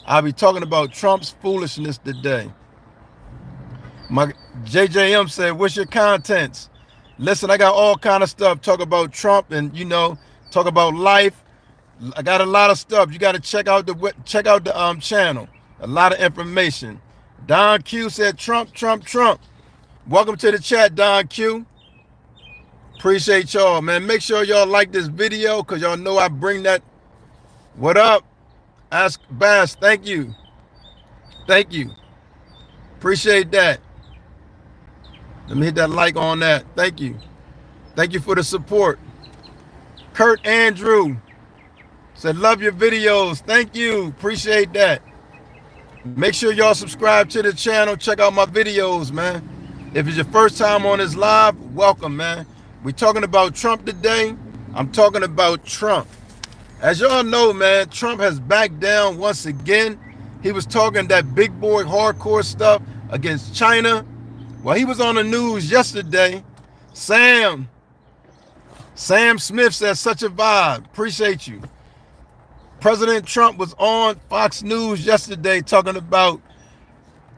I'll be talking about Trump's foolishness today. My JJM said, "What's your contents?" Listen, I got all kind of stuff. Talk about Trump and talk about life. I got a lot of stuff. You got to check out the channel. A lot of information. Don Q said, "Trump, Trump, Trump." Welcome to the chat, Don Q. Appreciate y'all, man. Make sure y'all like this video because y'all know I bring that. What up? Ask Bass. Thank you. Thank you. Appreciate that. Let me hit that like on that. Thank you. Thank you for the support. Kurt Andrew said, "Love your videos." Thank you. Appreciate that. Make sure y'all subscribe to the channel. Check out my videos, man. If it's your first time on this live, welcome, man. We're talking about Trump today. I'm talking about Trump. As y'all know, man, Trump has backed down once again. He was talking that big boy hardcore stuff against China. Well, he was on the news yesterday. Sam Smith said, "Such a vibe." Appreciate you. President Trump was on Fox News yesterday talking about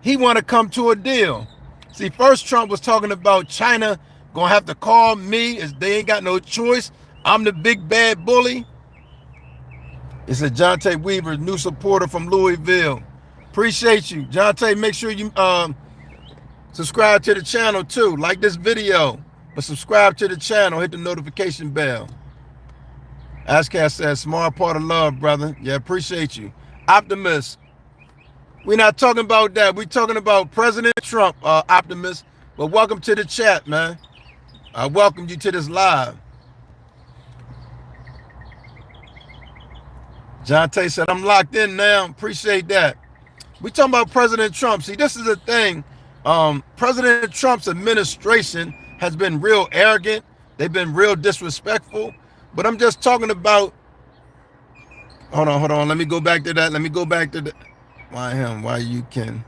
he want to come to a deal. See, first Trump was talking about China gonna have to call me as they ain't got no choice. I'm the big bad bully. It's a Jonte Weaver, new supporter from Louisville. Appreciate you, Jonte. Make sure you subscribe to the channel too. Like this video, but subscribe to the channel. Hit the notification bell. Ashcast says, "Smart part of love, brother." Yeah, appreciate you. Optimist. We're not talking about that. We're talking about President Trump, Optimist. But welcome to the chat, man. I welcome you to this live. John Tate said, "I'm locked in now." Appreciate that. We talking about President Trump. See, this is the thing. President Trump's administration has been real arrogant. They've been real disrespectful. But I'm just talking about. Hold on. Let me go back to that. Let me go back to the. Why him? Why you can?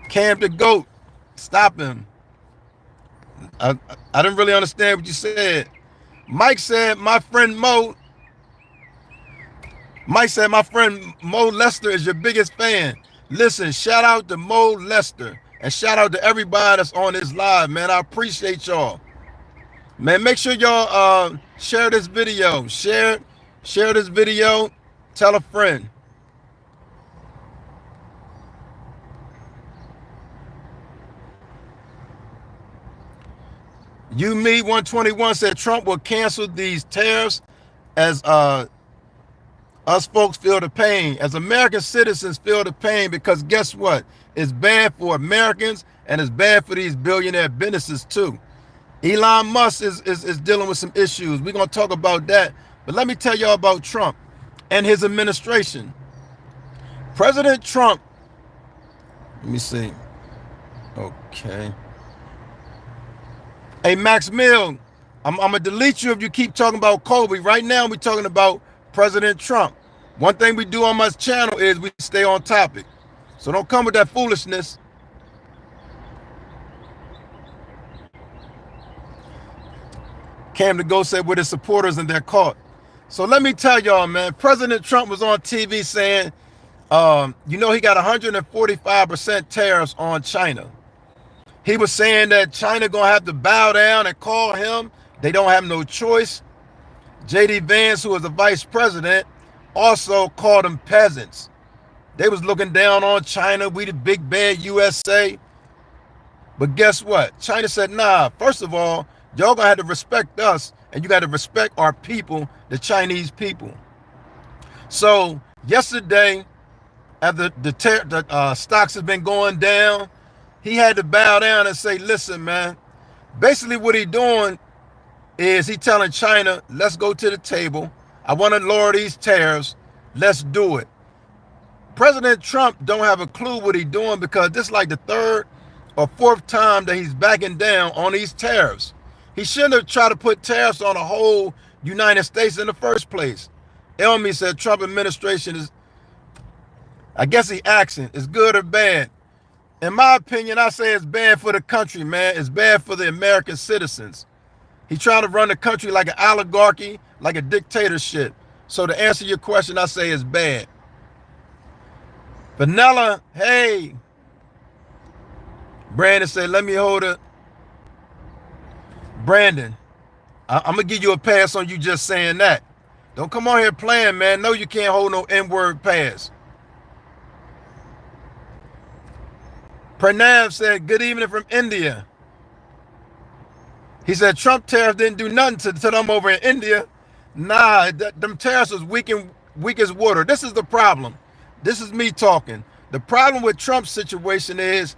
Cam the GOAT. Stop him. I didn't really understand what you said. Mike said, "My friend Mo." Mike said, "My friend Mo Lester is your biggest fan." Listen, shout out to Mo Lester. And shout out to everybody that's on this live, man. I appreciate y'all. Man, make sure y'all share this video. Share this video. Tell a friend. You Me 121 said Trump will cancel these tariffs as us folks feel the pain. As American citizens feel the pain because guess what? It's bad for Americans and it's bad for these billionaire businesses too. Elon Musk is dealing with some issues. We're going to talk about that. But let me tell y'all about Trump and his administration. President Trump, let me see. Okay. Hey, Max Mill, I'm going to delete you if you keep talking about Kobe. Right now, we're talking about President Trump. One thing we do on my channel is we stay on topic. So don't come with that foolishness. Cam the Ghost said with his supporters and they're caught. So let me tell y'all, man, President Trump was on TV saying, he got 145% tariffs on China. He was saying that China gonna have to bow down and call him. They don't have no choice. J.D. Vance, who was the vice president, also called them peasants. They was looking down on China. We the big bad USA. But guess what? China said, nah, first of all, y'all gonna have to respect us and you got to respect our people, the Chinese people. So yesterday, after the stocks have been going down, he had to bow down and say, listen, man, basically what he doing is he telling China, let's go to the table. I want to lower these tariffs. Let's do it. President Trump don't have a clue what he's doing because this is like the third or fourth time that he's backing down on these tariffs. He shouldn't have tried to put tariffs on the whole United States in the first place. Elmi said Trump administration is, I guess he asking, is good or bad? In my opinion, I say it's bad for the country, man. It's bad for the American citizens. He's trying to run the country like an oligarchy, like a dictatorship. So to answer your question, I say it's bad. Vanilla, hey. Brandon said, let me hold it. Brandon, I'm going to give you a pass on you just saying that. Don't come on here playing, man. No, you can't hold no N-word pass. Pranav said, good evening from India. He said, Trump tariffs didn't do nothing to them over in India. Nah, them tariffs was weak as water. This is the problem. This is me talking. The problem with Trump's situation is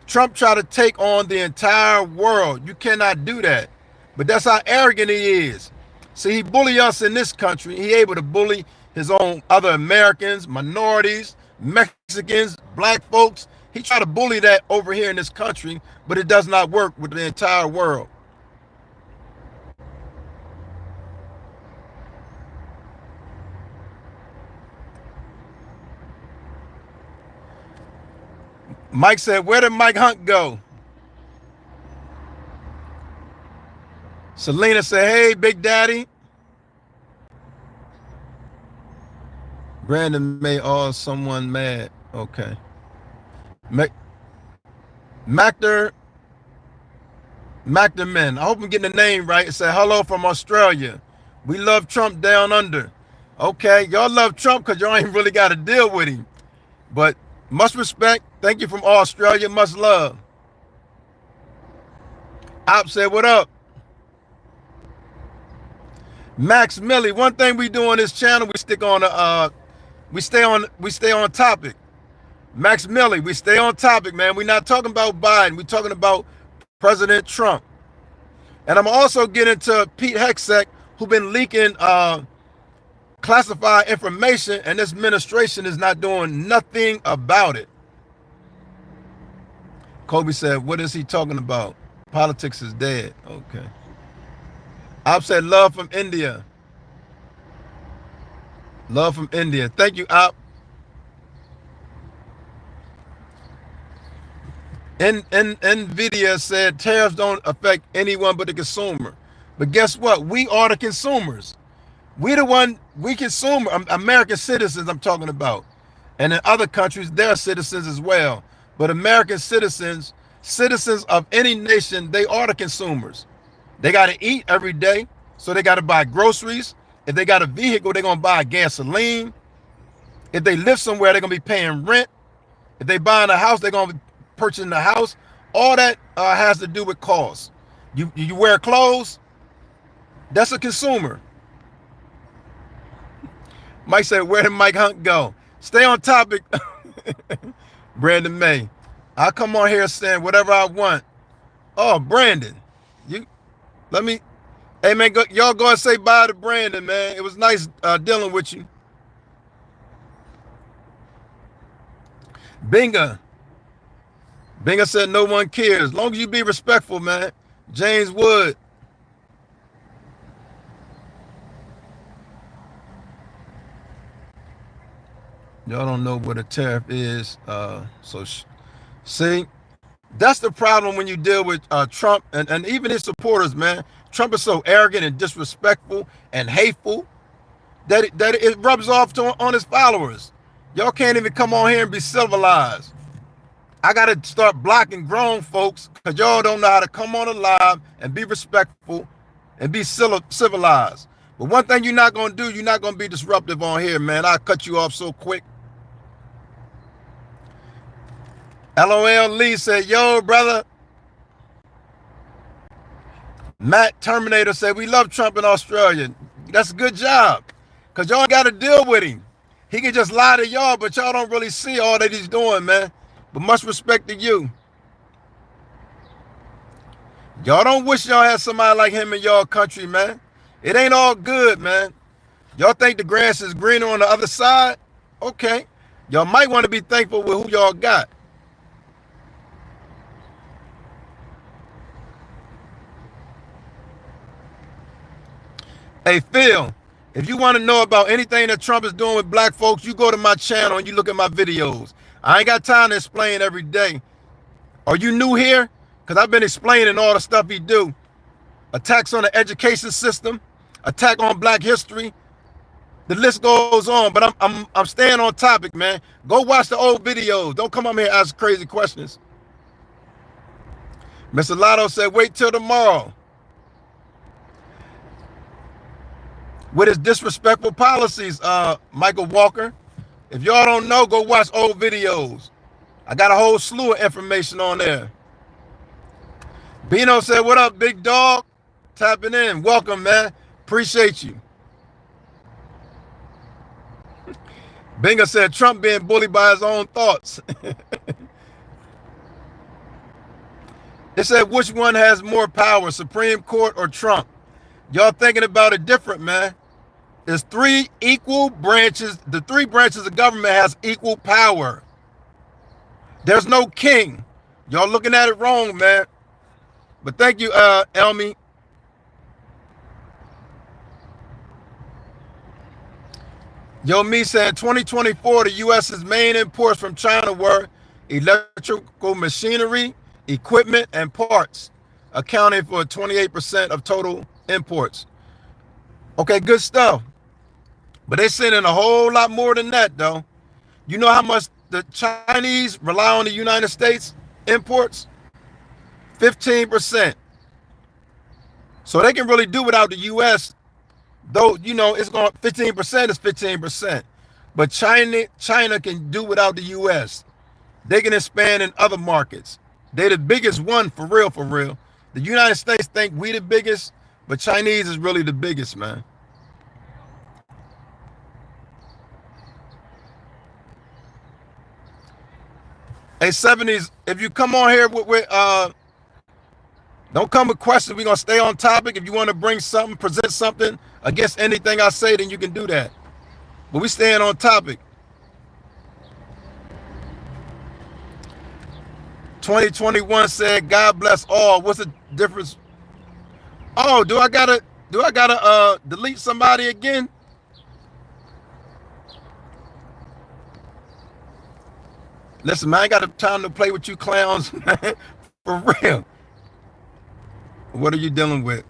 Trump tried to take on the entire world. You cannot do that. But that's how arrogant he is. See, he bully us in this country. He able to bully his own other Americans, minorities, Mexicans, black folks. He tried to bully that over here in this country, but it does not work with the entire world. Mike said, where did Mike Hunt go? Selena said, hey, Big Daddy. Brandon made all someone mad. Okay. Macderman. I hope I'm getting the name right. It said, hello from Australia. We love Trump down under. Okay, y'all love Trump because y'all ain't really got to deal with him. But much respect. Thank you from Australia. Much love. Op said, what up? Max Millie, one thing we do on this channel, we stick on we stay on topic. Max Millie, we stay on topic, man. We're not talking about Biden. We're talking about President Trump. And I'm also getting to Pete Hegseth, who been leaking classified information, and this administration is not doing nothing about it. Kobe said, what is he talking about? Politics is dead. Okay. Op said, love from India. Love from India. Thank you, Op. NVIDIA said tariffs don't affect anyone but the consumer. But guess what? We are the consumers. We consume, American citizens I'm talking about. And in other countries, they're citizens as well. But American citizens of any nation, they are the consumers. They got to eat every day, so they got to buy groceries. If they got a vehicle, they're going to buy gasoline. If they live somewhere, they're going to be paying rent. If they buying a house, they're going to be purchasing a house. All that has to do with cost. You wear clothes, that's a consumer. Mike said, where did Mike Hunt go? Stay on topic. Brandon May. I come on here saying whatever I want. Oh, Brandon. Hey man, y'all go and say bye to Brandon, man. It was nice dealing with you. Binga said no one cares. As long as you be respectful, man. James Wood. Y'all don't know what a tariff is. See, that's the problem when you deal with Trump and even his supporters, man. Trump is so arrogant and disrespectful and hateful that it rubs off on his followers. Y'all can't even come on here and be civilized. I got to start blocking grown folks because y'all don't know how to come on a live and be respectful and be civilized. But one thing you're not going to do, you're not going to be disruptive on here, man. I'll cut you off so quick. LOL Lee said, yo, brother. Matt Terminator said, we love Trump in Australia. That's a good job because y'all got to deal with him. He can just lie to y'all, but y'all don't really see all that he's doing, man. But much respect to you. Y'all don't wish y'all had somebody like him in y'all country, man. It ain't all good, man. Y'all think the grass is greener on the other side? Okay. Y'all might want to be thankful with who y'all got. Hey, Phil, if you want to know about anything that Trump is doing with black folks, you go to my channel and you look at my videos. I ain't got time to explain every day. Are you new here? Because I've been explaining all the stuff he do. Attacks on the education system, attack on black history. The list goes on, but I'm staying on topic, man. Go watch the old videos. Don't come up here and ask crazy questions. Mr. Lotto said, wait till tomorrow. With his disrespectful policies, Michael Walker. If y'all don't know, go watch old videos. I got a whole slew of information on there. Bino said, what up, big dog? Tapping in. Welcome, man. Appreciate you. Binga said, Trump being bullied by his own thoughts. It said, which one has more power, Supreme Court or Trump? Y'all thinking about it different, man. There's three equal branches. The three branches of government has equal power. There's no king. Y'all looking at it wrong, man. But thank you, Elmi. Yo, me saying 2024, the U.S.'s main imports from China were electrical machinery, equipment, and parts, accounting for 28% of total imports. Okay, good stuff. But they send in a whole lot more than that, though. You know how much the Chinese rely on the United States imports? 15%. So they can really do without the U.S., though, you know, it's going 15% is 15%. But China can do without the U.S. They can expand in other markets. They're the biggest one, for real, for real. The United States think we the biggest, but Chinese is really the biggest, man. Hey, 70s, if you come on here with don't come with questions. We're going to stay on topic. If you want to bring something, present something against anything I say, then you can do that. But we staying on topic. 2021 said, God bless all. What's the difference? Oh, do I gotta delete somebody again? Listen, man, I ain't got time to play with you clowns, man. For real. What are you dealing with?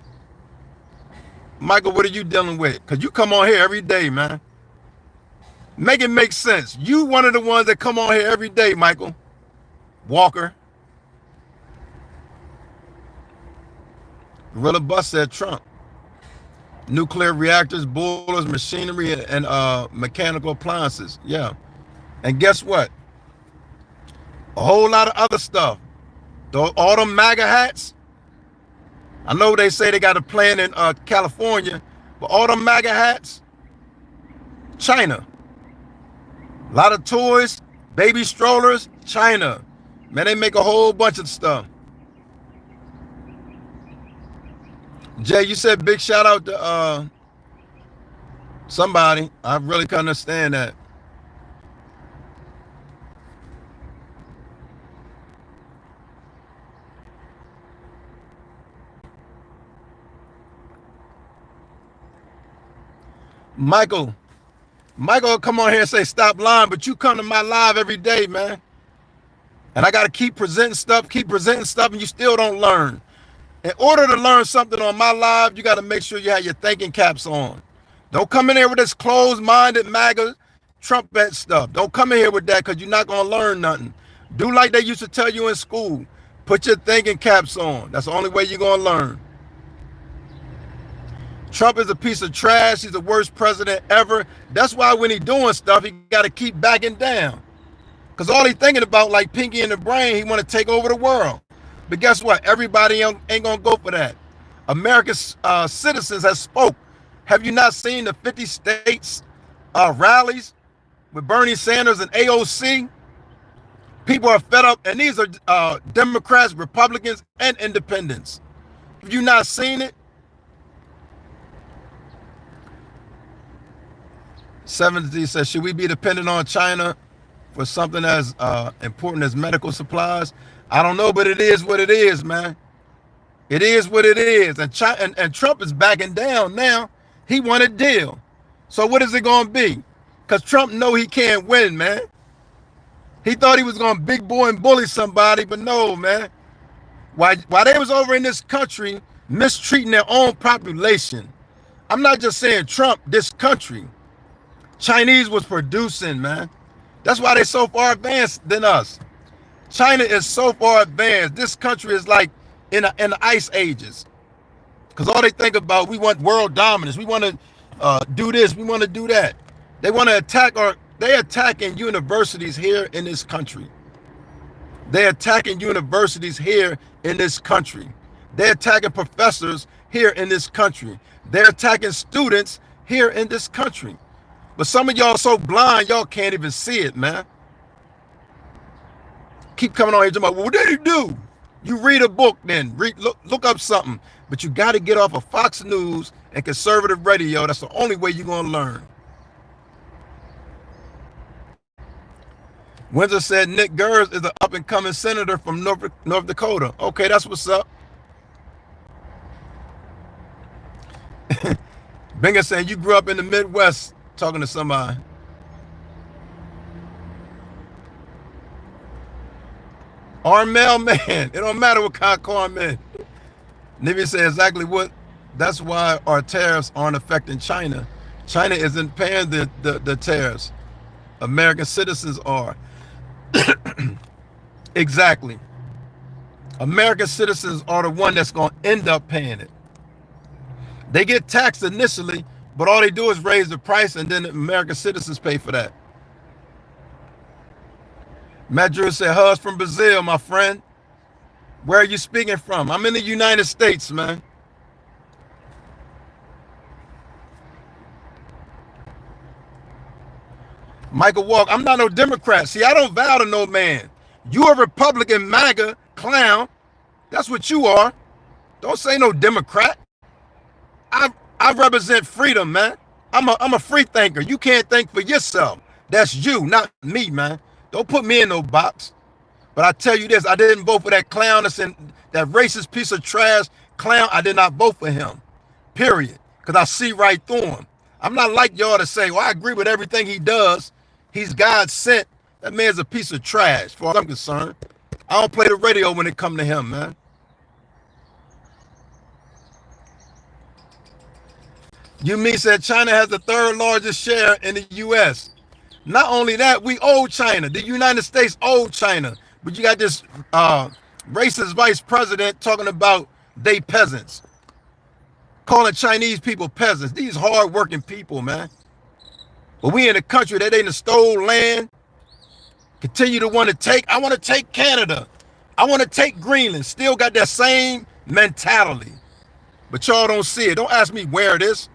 Michael, what are you dealing with? Because you come on here every day, man. Make it make sense. You one of the ones that come on here every day, Michael Walker. Gorilla Bus said Trump. Nuclear reactors, boilers, machinery, and mechanical appliances. Yeah. And guess what? A whole lot of other stuff. All them MAGA hats. I know they say they got a plan in California, but all them MAGA hats, China. A lot of toys, baby strollers, China. Man, they make a whole bunch of stuff. Jay, you said big shout out to somebody. I really couldn't understand that. Michael come on here and say stop lying, but you come to my live every day, man. And I got to keep presenting stuff, and you still don't learn. In order to learn something on my live, you got to make sure you have your thinking caps on. Don't come in here with this closed-minded MAGA trumpet stuff. Don't come in here with that because you're not going to learn nothing. Do like they used to tell you in school. Put your thinking caps on. That's the only way you're going to learn. Trump is a piece of trash. He's the worst president ever. That's why when he's doing stuff, he got to keep backing down. Because all he's thinking about, like Pinky in the Brain, he want to take over the world. But guess what? Everybody ain't going to go for that. America's citizens have spoke. Have you not seen the 50 states rallies with Bernie Sanders and AOC? People are fed up, and these are Democrats, Republicans, and independents. Have you not seen it? 70 says, should we be dependent on China for something as important as medical supplies? I don't know, but it is what it is, man. It is what it is. And Trump is backing down now. He want a deal. So what is it going to be? Because Trump know he can't win, man. He thought he was going to big boy and bully somebody, but no, man. While they was over in this country mistreating their own population, I'm not just saying Trump, this country. Chinese was producing, man. That's why they're so far advanced than us. China is so far advanced. This country is like in the ice ages. Because all they think about, we want world dominance. We want to do this. We want to do that. They want to attack they're attacking universities here in this country. They're attacking universities here in this country. They're attacking professors here in this country. They're attacking students here in this country. But some of y'all so blind, y'all can't even see it, man. Keep coming on here talking about, well, what did he do? You read a book then, look up something. But you got to get off of Fox News and conservative radio. That's the only way you're going to learn. Windsor said Nick Gers is an up-and-coming senator from North Dakota. Okay, that's what's up. Binger saying you grew up in the Midwest talking to somebody. Armel, man. It don't matter what kind of car I'm in. Nivea said exactly what. That's why our tariffs aren't affecting China. China isn't paying the tariffs. American citizens are. Exactly. American citizens are the one that's going to end up paying it. They get taxed initially, but all they do is raise the price, and then American citizens pay for that. Matt Drew said, Huz from Brazil, my friend. Where are you speaking from? I'm in the United States, man. Michael Walk, I'm not no Democrat. See, I don't vow to no man. You a Republican MAGA clown. That's what you are. Don't say no Democrat. I represent freedom, man. I'm a free thinker. You can't think for yourself. That's you, not me, man. Don't put me in no box. But I tell you this, I didn't vote for that clown that's in that racist piece of trash clown. I did not vote for him. Period. Because I see right through him. I'm not like y'all to say, well, I agree with everything he does. He's God sent. That man's a piece of trash, as far as I'm concerned. I don't play the radio when it comes to him, man. You mean said China has the third largest share in the U.S. Not only that, we owe China. The United States owe China. But you got this racist vice president talking about they peasants. Calling Chinese people peasants. These hard-working people, man. But we in a country that ain't stole land. Continue to want to take. I want to take Canada. I want to take Greenland. Still got that same mentality. But y'all don't see it. Don't ask me where it is.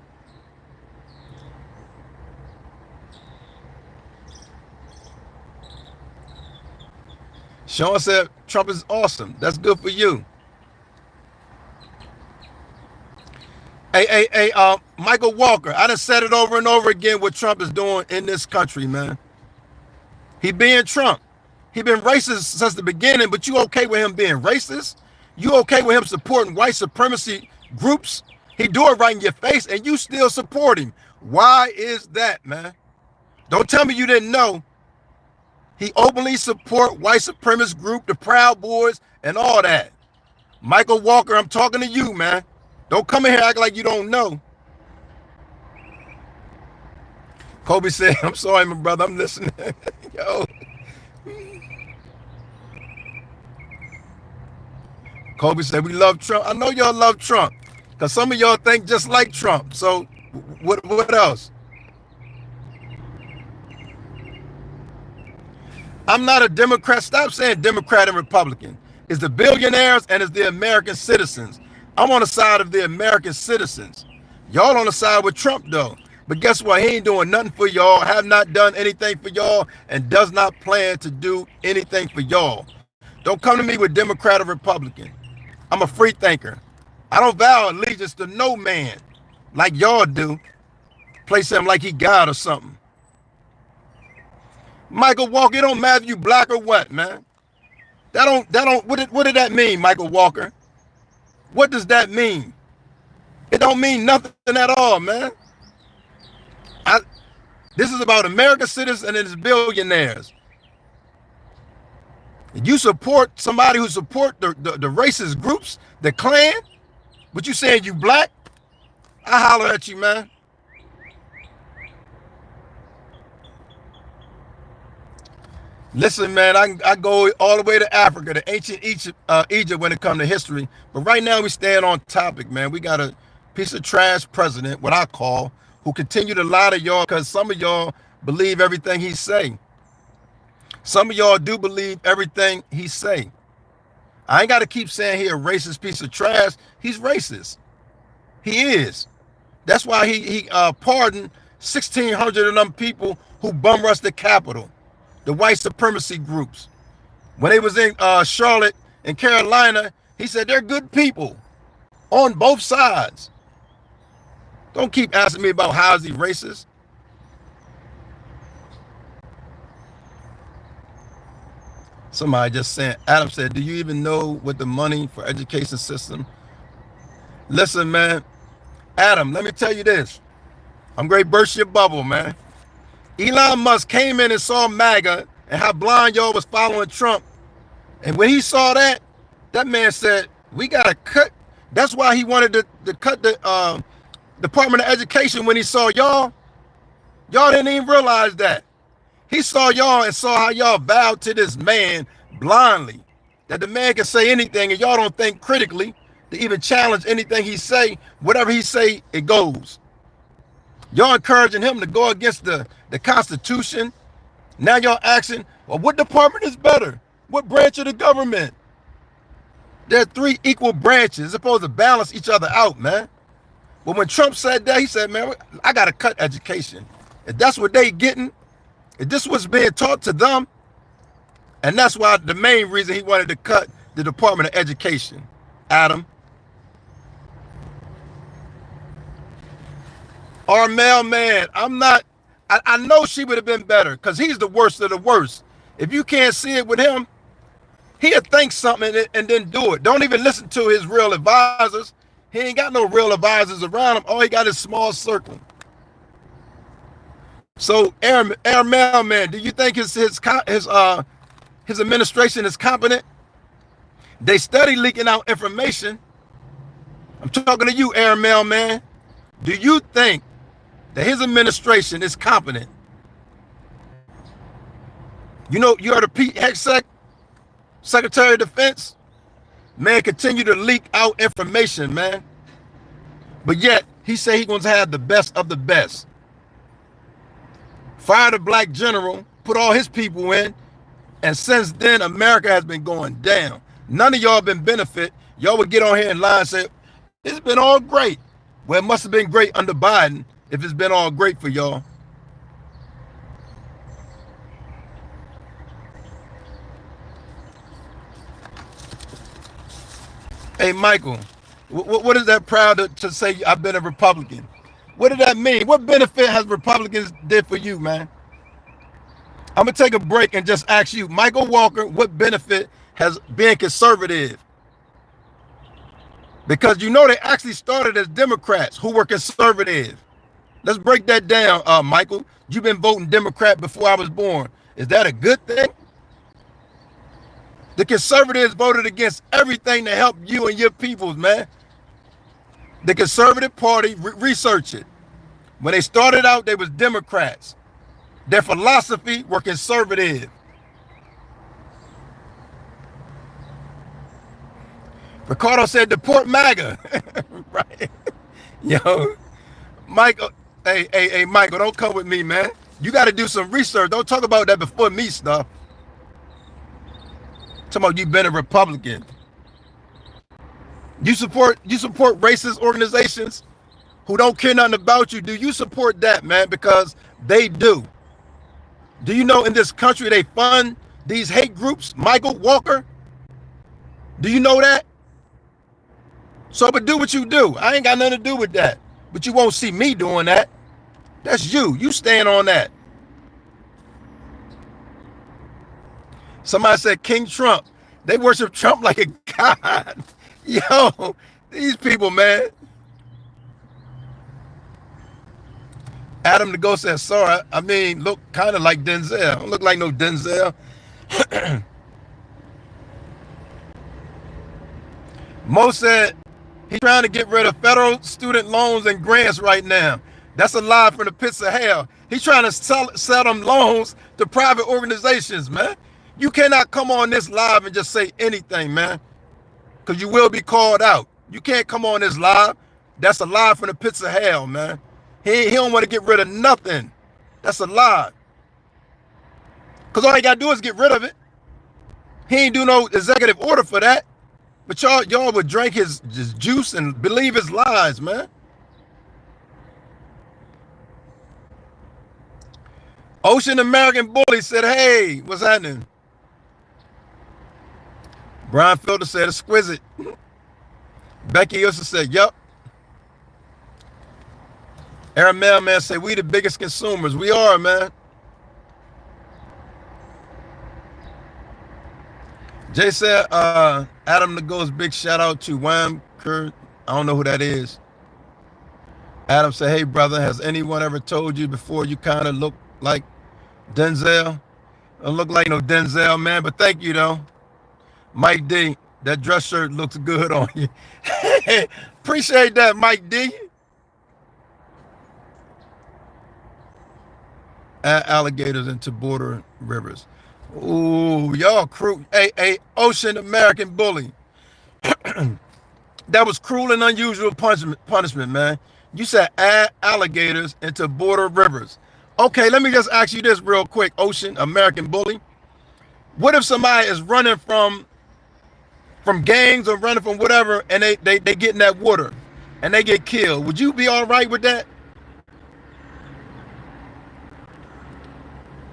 Sean said Trump is awesome. That's good for you. Hey, Michael Walker, I done said it over and over again what Trump is doing in this country, man. He being Trump. He been racist since the beginning, but you okay with him being racist? You okay with him supporting white supremacy groups? He do it right in your face, and you still support him. Why is that, man? Don't tell me you didn't know. He openly support white supremacist group, the Proud Boys, and all that. Michael Walker, I'm talking to you, man. Don't come in here act like you don't know. Kobe said, I'm sorry, my brother, I'm listening. Yo. Kobe said, we love Trump. I know y'all love Trump because some of y'all think just like Trump. So what else? I'm not a Democrat. Stop saying Democrat and Republican. It's the billionaires and it's the American citizens. I'm on the side of the American citizens. Y'all on the side with Trump, though. But guess what? He ain't doing nothing for y'all, have not done anything for y'all, and does not plan to do anything for y'all. Don't come to me with Democrat or Republican. I'm a free thinker. I don't vow allegiance to no man like y'all do. Play something like he God or something. Michael Walker, it don't matter if you black or what, man. What did that mean, Michael Walker? What does that mean? It don't mean nothing at all, man. This is about American citizens and it's billionaires. You support somebody who support the racist groups, the Klan, but you saying you black? I holler at you, man. Listen, man, I go all the way to Africa, to ancient Egypt when it comes to history. But right now we stand on topic, man. We got a piece of trash president, what I call, who continue to lie to y'all because some of y'all believe everything he say. Some of y'all do believe everything he say. I ain't got to keep saying he a racist piece of trash. He's racist. He is. That's why he pardoned 1,600 of them people who bum rushed the Capitol, the white supremacy groups. When they was in Charlotte and Carolina, he said they're good people on both sides. Don't keep asking me about how is he racist. Somebody just said, Adam said, do you even know what the money for education system? Listen, man, Adam, let me tell you this. I'm going to burst your bubble, man. Elon Musk came in and saw MAGA and how blind y'all was following Trump. And when he saw that, that man said, we got to cut. That's why he wanted to cut the Department of Education when he saw y'all. Y'all didn't even realize that. He saw y'all and saw how y'all bowed to this man blindly. That the man can say anything and y'all don't think critically to even challenge anything he say. Whatever he say, it goes. Y'all encouraging him to go against the Constitution. Now y'all asking, well, what department is better? What branch of the government? There are 3 equal branches. It's supposed to balance each other out, man. But when Trump said that, he said, man, I got to cut education. If that's what they getting, if this was being taught to them, and that's why the main reason he wanted to cut the Department of Education. Adam. Our mailman, I know she would have been better because he's the worst of the worst. If you can't see it with him, he'll think something and then do it. Don't even listen to his real advisors. He ain't got no real advisors around him. All he got is small circle. So, Air Mailman, do you think his administration is competent? They study leaking out information. I'm talking to you, Air Mailman. Do you think that his administration is competent? You know, you heard of Pete Hegseth, Secretary of Defense? Man, continue to leak out information, man. But yet, he say he's going to have the best of the best. Fired a black general, put all his people in, and since then, America has been going down. None of y'all been benefit. Y'all would get on here and lie and say, it's been all great. Well, it must have been great under Biden if it's been all great for y'all. Hey, Michael, what is that proud to say I've been a Republican? What did that mean? What benefit has Republicans did for you, man? I'm going to take a break and just ask you, Michael Walker, what benefit has being conservative? Because you know they actually started as Democrats who were conservative. Let's break that down, Michael. You've been voting Democrat before I was born. Is that a good thing? The conservatives voted against everything to help you and your peoples, man. The Conservative Party, research it. When they started out, they was Democrats. Their philosophy were conservative. Ricardo said, deport MAGA. Right. Yo, Michael, hey, Michael, don't come with me, man. You got to do some research. Don't talk about that before me stuff. Talking about you been a Republican. You support racist organizations who don't care nothing about you. Do you support that, man? Because they do. Do you know in this country they fund these hate groups? Michael Walker? Do you know that? So, but do what you do. I ain't got nothing to do with that. But you won't see me doing that. That's you. You stand on that. Somebody said King Trump. They worship Trump like a god. Yo, these people, man. Adam the Ghost said, sorry, I mean, look kind of like Denzel. Don't look like no Denzel. Mo said he's trying to get rid of federal student loans and grants right now. That's a lie from the pits of hell. He's trying to sell them loans to private organizations, man. You cannot come on this live and just say anything, man, because you will be called out. You can't come on this live. That's a lie from the pits of hell, man. He don't want to get rid of nothing. That's a lie. Because all he got to do is get rid of it. He ain't do no executive order for that. But y'all would drink his juice and believe his lies, man. Ocean American Bully said, hey, what's happening? Brian Filter said, exquisite. Becky Wilson said, yup. Aaron Mailman said, we the biggest consumers. We are, man. Jay said, Adam the Ghost, big shout out to Wham Kurt. I don't know who that is. Adam said, hey, brother, has anyone ever told you before you kind of look like Denzel? Don't look like no Denzel, man, but thank you, though. Mike D, that dress shirt looks good on you. Appreciate that, Mike D. Add alligators into border rivers. Ooh, y'all cruel. Hey, Ocean American Bully. That was cruel and unusual punishment, man. You said add alligators into border rivers. Okay, let me just ask you this real quick, Ocean American Bully. What if somebody is running from gangs or running from whatever, and they get in that water and they get killed? Would you be all right with that?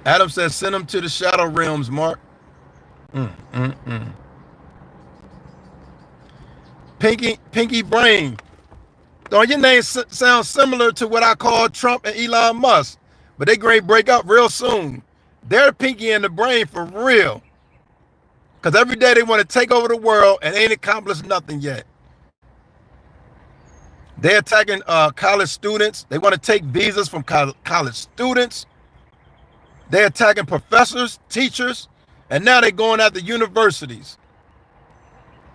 Adam says, send them to the shadow realms, Mark. Pinky Brain. Don't your name sound similar to what I call Trump and Elon Musk, but they going to break up real soon. They're Pinky and the Brain for real. Because every day they want to take over the world and ain't accomplished nothing yet. They're attacking college students. They want to take visas from college students. They're attacking professors, teachers, and now they're going after universities.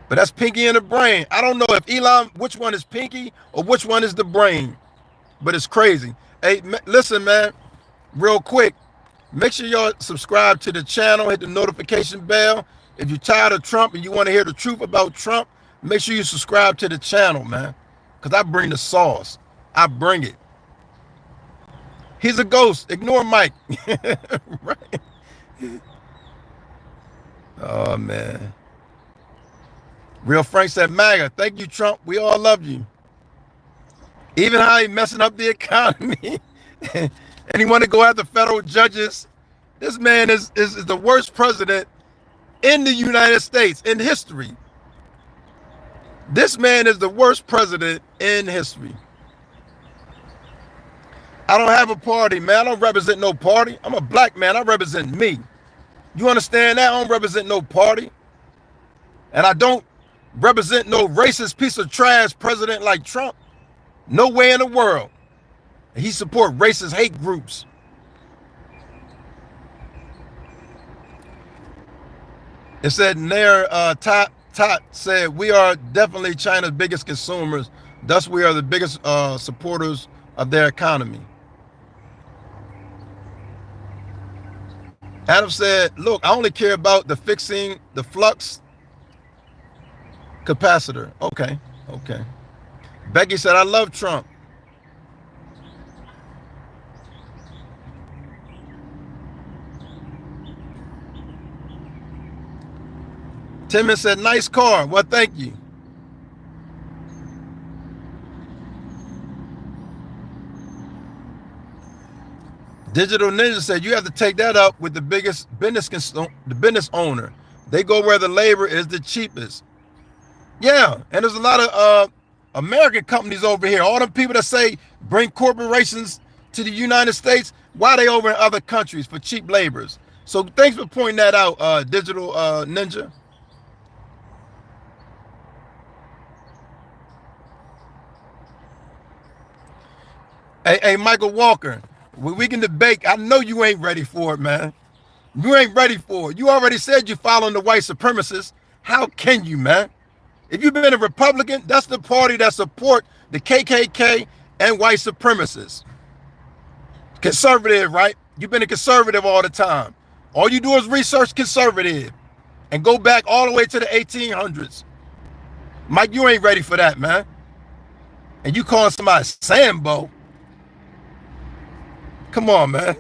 But that's Pinky and the Brain. I don't know if Elon, which one is Pinky or which one is the Brain, but it's crazy. Hey, listen, man, real quick, make sure y'all subscribe to the channel, hit the notification bell. If you're tired of Trump and you want to hear the truth about Trump, make sure you subscribe to the channel, man, because I bring the sauce. I bring it. He's a ghost. Ignore Mike. Right. Oh, man. Real Frank said, MAGA, thank you, Trump. We all love you. Even how he messing up the economy. And he want to go after federal judges. This man is the worst president in the United States, in history. This man is the worst president in history. I don't have a party, man. I don't represent no party. I'm a black man. I represent me. You understand that? I don't represent no party. And I don't represent no racist piece of trash president like Trump. No way in the world. He support racist hate groups. It said Nair Tot said, we are definitely China's biggest consumers. Thus, we are the biggest supporters of their economy. Adam said, look, I only care about the fixing the flux capacitor. Okay. Becky said, I love Trump. Timon said, nice car. Well, thank you. Digital Ninja said, you have to take that up with the biggest business owner. They go where the labor is the cheapest. Yeah, and there's a lot of American companies over here. All them people that say bring corporations to the United States, why are they over in other countries for cheap laborers? So thanks for pointing that out, Digital Ninja. Hey, Michael Walker, we can debate. I know you ain't ready for it, man. You ain't ready for it. You already said you're following the white supremacists. How can you, man? If you've been a Republican, that's the party that support the KKK and white supremacists. Conservative, right? You've been a conservative all the time. All you do is research conservative and go back all the way to the 1800s. Mike, you ain't ready for that, man. And you calling somebody Sambo? Come on, man.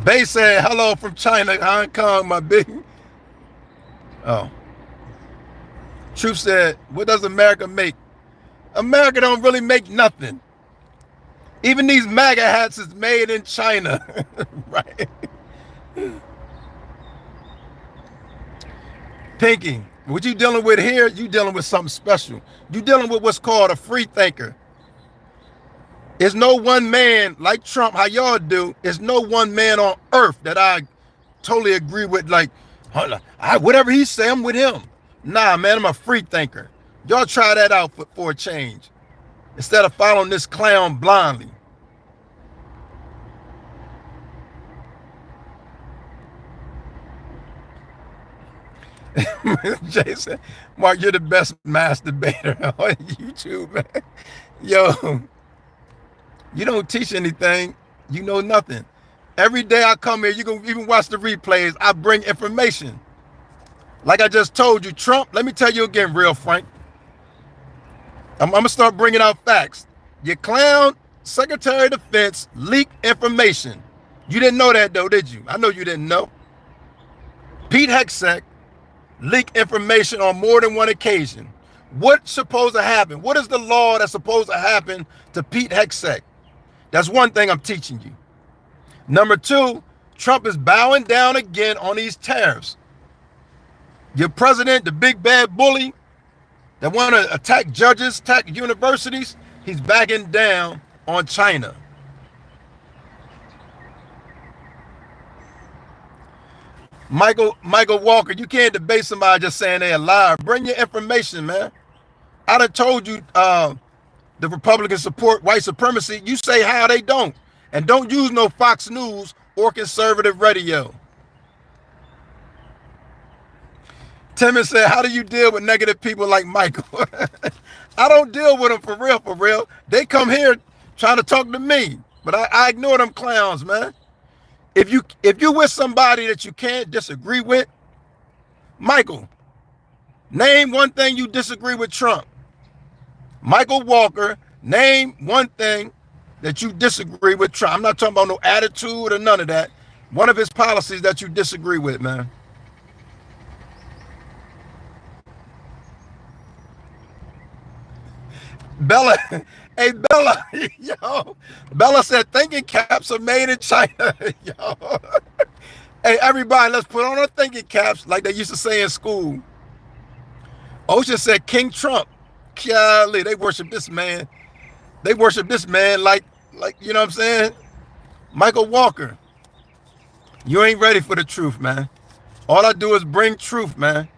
Bay said, hello from China, Hong Kong, my big. Oh. Truth said, what does America make? America don't really make nothing. Even these MAGA hats is made in China, right? Pinky, what you dealing with here, you dealing with something special. You dealing with what's called a free thinker. There's no one man like Trump, how y'all do, there's no one man on earth that I totally agree with, like, whatever he say, I'm with him. Nah, man, I'm a free thinker. Y'all try that out for a change, instead of following this clown blindly. Jason, Mark, you're the best mass debater on YouTube, man. Yo, you don't teach anything. You know nothing. Every day I come here, you can even watch the replays. I bring information. Like I just told you, Trump, let me tell you again, real frank. I'm going to start bringing out facts. Your clown Secretary of Defense leaked information. You didn't know that, though, did you? I know you didn't know. Pete Hegseth leaked information on more than one occasion. What's supposed to happen? What is the law that's supposed to happen to Pete Hegseth? That's one thing I'm teaching you. Number two, Trump is bowing down again on these tariffs. Your president, the big bad bully that want to attack judges, attack universities, he's backing down on China. Michael Walker, you can't debate somebody just saying they're alive. Bring your information, man. I done told you the Republicans support white supremacy. You say how they don't. And don't use no Fox News or conservative radio. Timmons said, how do you deal with negative people like Michael? I don't deal with them for real, for real. They come here trying to talk to me, but I ignore them clowns, man. If you're with somebody that you can't disagree with, Michael, name one thing you disagree with Trump. Michael Walker, name one thing that you disagree with Trump. I'm not talking about no attitude or none of that. One of his policies that you disagree with, man. Bella, hey Bella, yo, Bella said thinking caps are made in China, yo. Hey everybody, let's put on our thinking caps like they used to say in school. Ocean said King Trump, golly, they worship this man. They worship this man like you know what I'm saying? Michael Walker, you ain't ready for the truth, man. All I do is bring truth, man.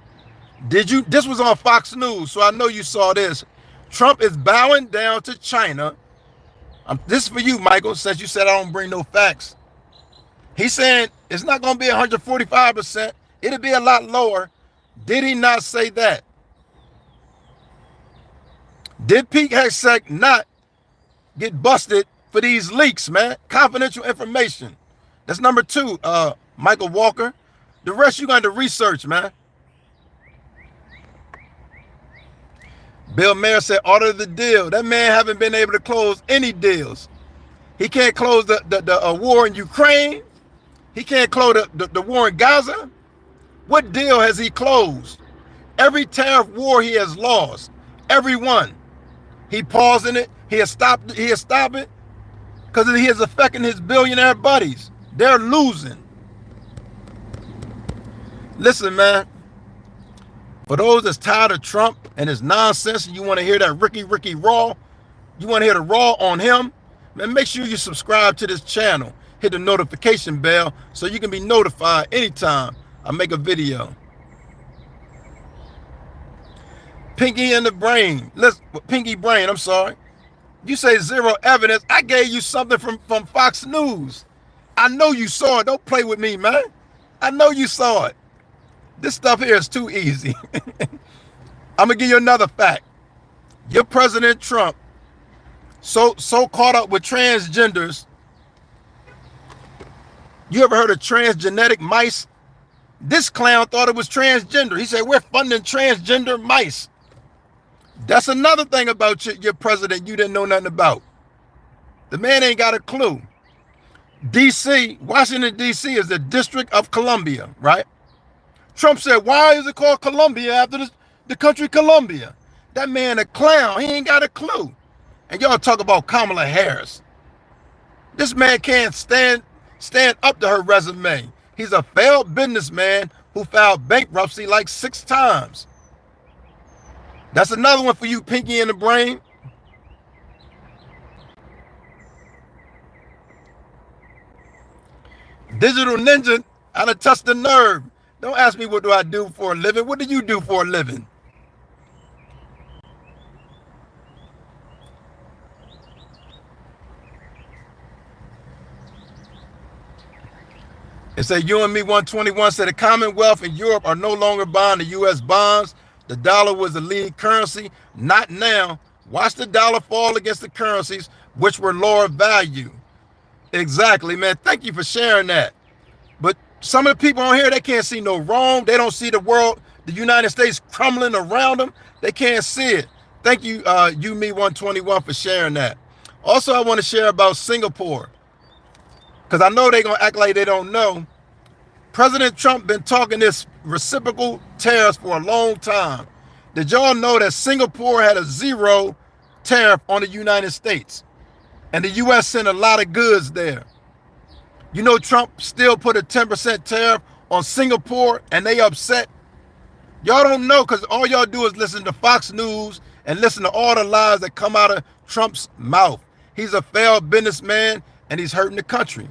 This was on Fox News, so I know you saw this. Trump is bowing down to China. This is for you, Michael, since you said I don't bring no facts. He's saying it's not going to be 145%. It'll be a lot lower. Did he not say that? Did Pete Hegseth not get busted for these leaks, man? Confidential information. That's number two, Michael Walker. The rest you got to research, man. Bill Mayer said, order the deal. That man haven't been able to close any deals. He can't close the war in Ukraine. He can't close the war in Gaza. What deal has he closed? Every tariff war he has lost. Every one. He pausing it. He has stopped it because he is affecting his billionaire buddies. They're losing. Listen, man. For those that's tired of Trump and his nonsense, and you want to hear that Ricky Raw, you want to hear the raw on him, man, make sure you subscribe to this channel. Hit the notification bell so you can be notified anytime I make a video. Pinky in the brain. Pinky brain, I'm sorry. You say zero evidence. I gave you something from Fox News. I know you saw it. Don't play with me, man. I know you saw it. This stuff here is too easy. I'm going to give you another fact. Your President Trump So caught up with transgenders. You ever heard of transgenic mice? This clown thought it was transgender. He said, we're funding transgender mice. That's another thing about your president you didn't know nothing about. The man ain't got a clue. D.C., Washington, D.C. is the District of Columbia, right? Trump said, why is it called Columbia after the country Columbia? That man a clown. He ain't got a clue. And y'all talk about Kamala Harris. This man can't stand up to her resume. He's a failed businessman who filed bankruptcy like 6 times. That's another one for you, Pinky in the brain. Digital Ninja, I done touched the nerve. Don't ask me what do I do for a living. What do you do for a living? It said, you and me 121 said the Commonwealth and Europe are no longer buying the U.S. bonds. The dollar was the leading currency. Not now. Watch the dollar fall against the currencies, which were lower value. Exactly, man. Thank you for sharing that. But some of the people on here, they can't see no wrong. They don't see the world, the United States crumbling around them. They can't see it. Thank you, you, me 121 for sharing that. Also, I want to share about Singapore, because I know they're going to act like they don't know. President Trump been talking this reciprocal tariffs for a long time. Did y'all know that Singapore had a 0 tariff on the United States? And the U.S. sent a lot of goods there. You know Trump still put a 10% tariff on Singapore and they upset? Y'all don't know because all y'all do is listen to Fox News and listen to all the lies that come out of Trump's mouth. He's a failed businessman and he's hurting the country.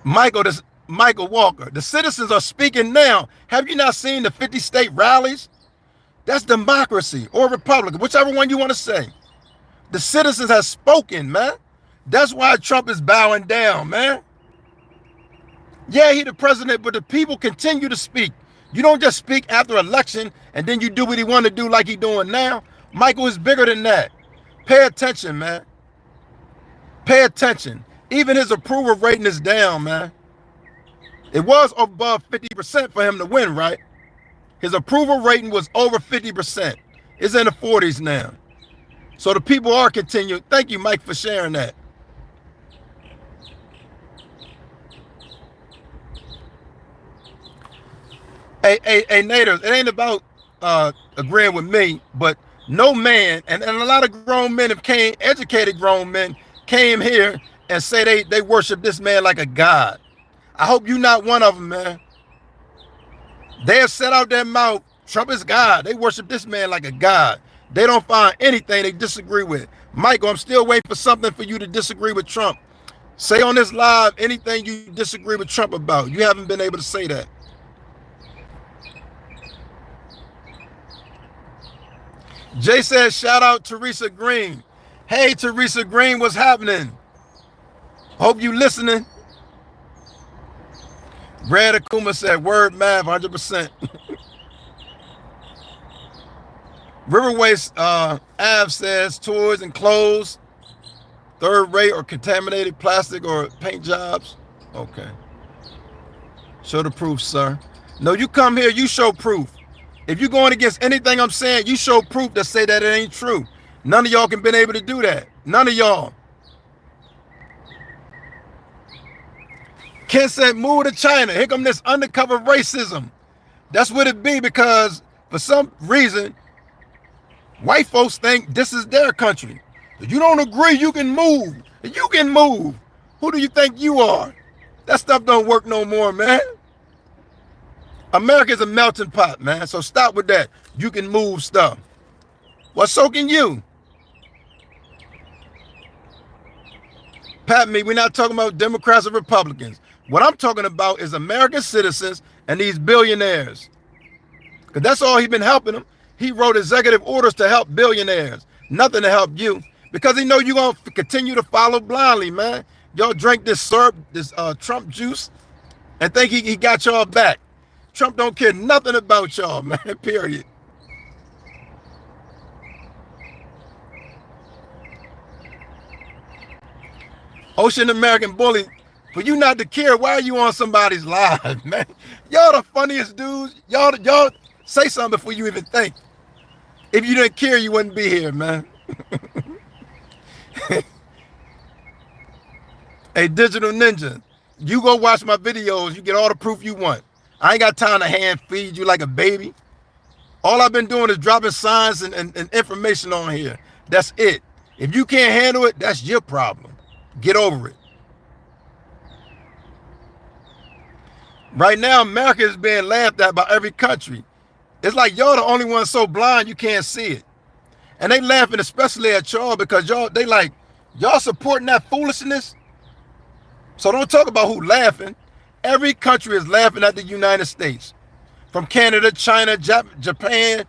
Michael Walker, the citizens are speaking now. Have you not seen the 50 state rallies? That's democracy or Republican, whichever one you want to say. The citizens have spoken, man. That's why Trump is bowing down, man. Yeah, he the president, but the people continue to speak. You don't just speak after election and then you do what he want to do like he doing now. Michael is bigger than that. Pay attention, man. Pay attention. Even his approval rating is down, man. It was above 50% for him to win, right? His approval rating was over 50%. It's in the 40s now. So the people are continuing. Thank you, Mike, for sharing that. Hey, Naders, it ain't about agreeing with me, but no man, and a lot of grown men have came, educated grown men, came here and say they worship this man like a god. I hope you're not one of them, man. They have set out their mouth, Trump is God. They worship this man like a god. They don't find anything they disagree with. Michael, I'm still waiting for something for you to disagree with Trump. Say on this live anything you disagree with Trump about. You haven't been able to say that. Jay says, shout out Teresa Green. Hey, Teresa Green, what's happening? Hope you listening. Red Akuma said, word math, 100%. Riverway Ave says, toys and clothes, third rate or contaminated plastic or paint jobs. Okay. Show the proof, sir. No, you come here, you show proof. If you're going against anything I'm saying, you show proof to say that it ain't true. None of y'all can been able to do that. None of y'all. Ken said, move to China. Here come this undercover racism. That's what it be, because for some reason, white folks think this is their country. If you don't agree, you can move. You can move. Who do you think you are? That stuff don't work no more, man. America's a melting pot, man. So stop with that. You can move stuff. Well, so can you. Pat me, we're not talking about Democrats or Republicans. What I'm talking about is American citizens and these billionaires. Because that's all he's been helping them. He wrote executive orders to help billionaires. Nothing to help you. Because he know you're going to continue to follow blindly, man. Y'all drink this syrup, this Trump juice, and think he got y'all back. Trump don't care nothing about y'all, man, period. Ocean American Bully, for you not to care, why are you on somebody's live, man? Y'all the funniest dudes. Y'all say something before you even think. If you didn't care, you wouldn't be here, man. Hey, Digital Ninja, you go watch my videos, you get all the proof you want. I ain't got time to hand feed you like a baby. All I've been doing is dropping signs and information on here. That's it. If you can't handle it, that's your problem. Get over it. Right now, America is being laughed at by every country. It's like y'all the only ones so blind you can't see it. And they laughing especially at y'all because they like, y'all supporting that foolishness? So don't talk about who laughing. Every country is laughing at the United States. From Canada, China, Japan.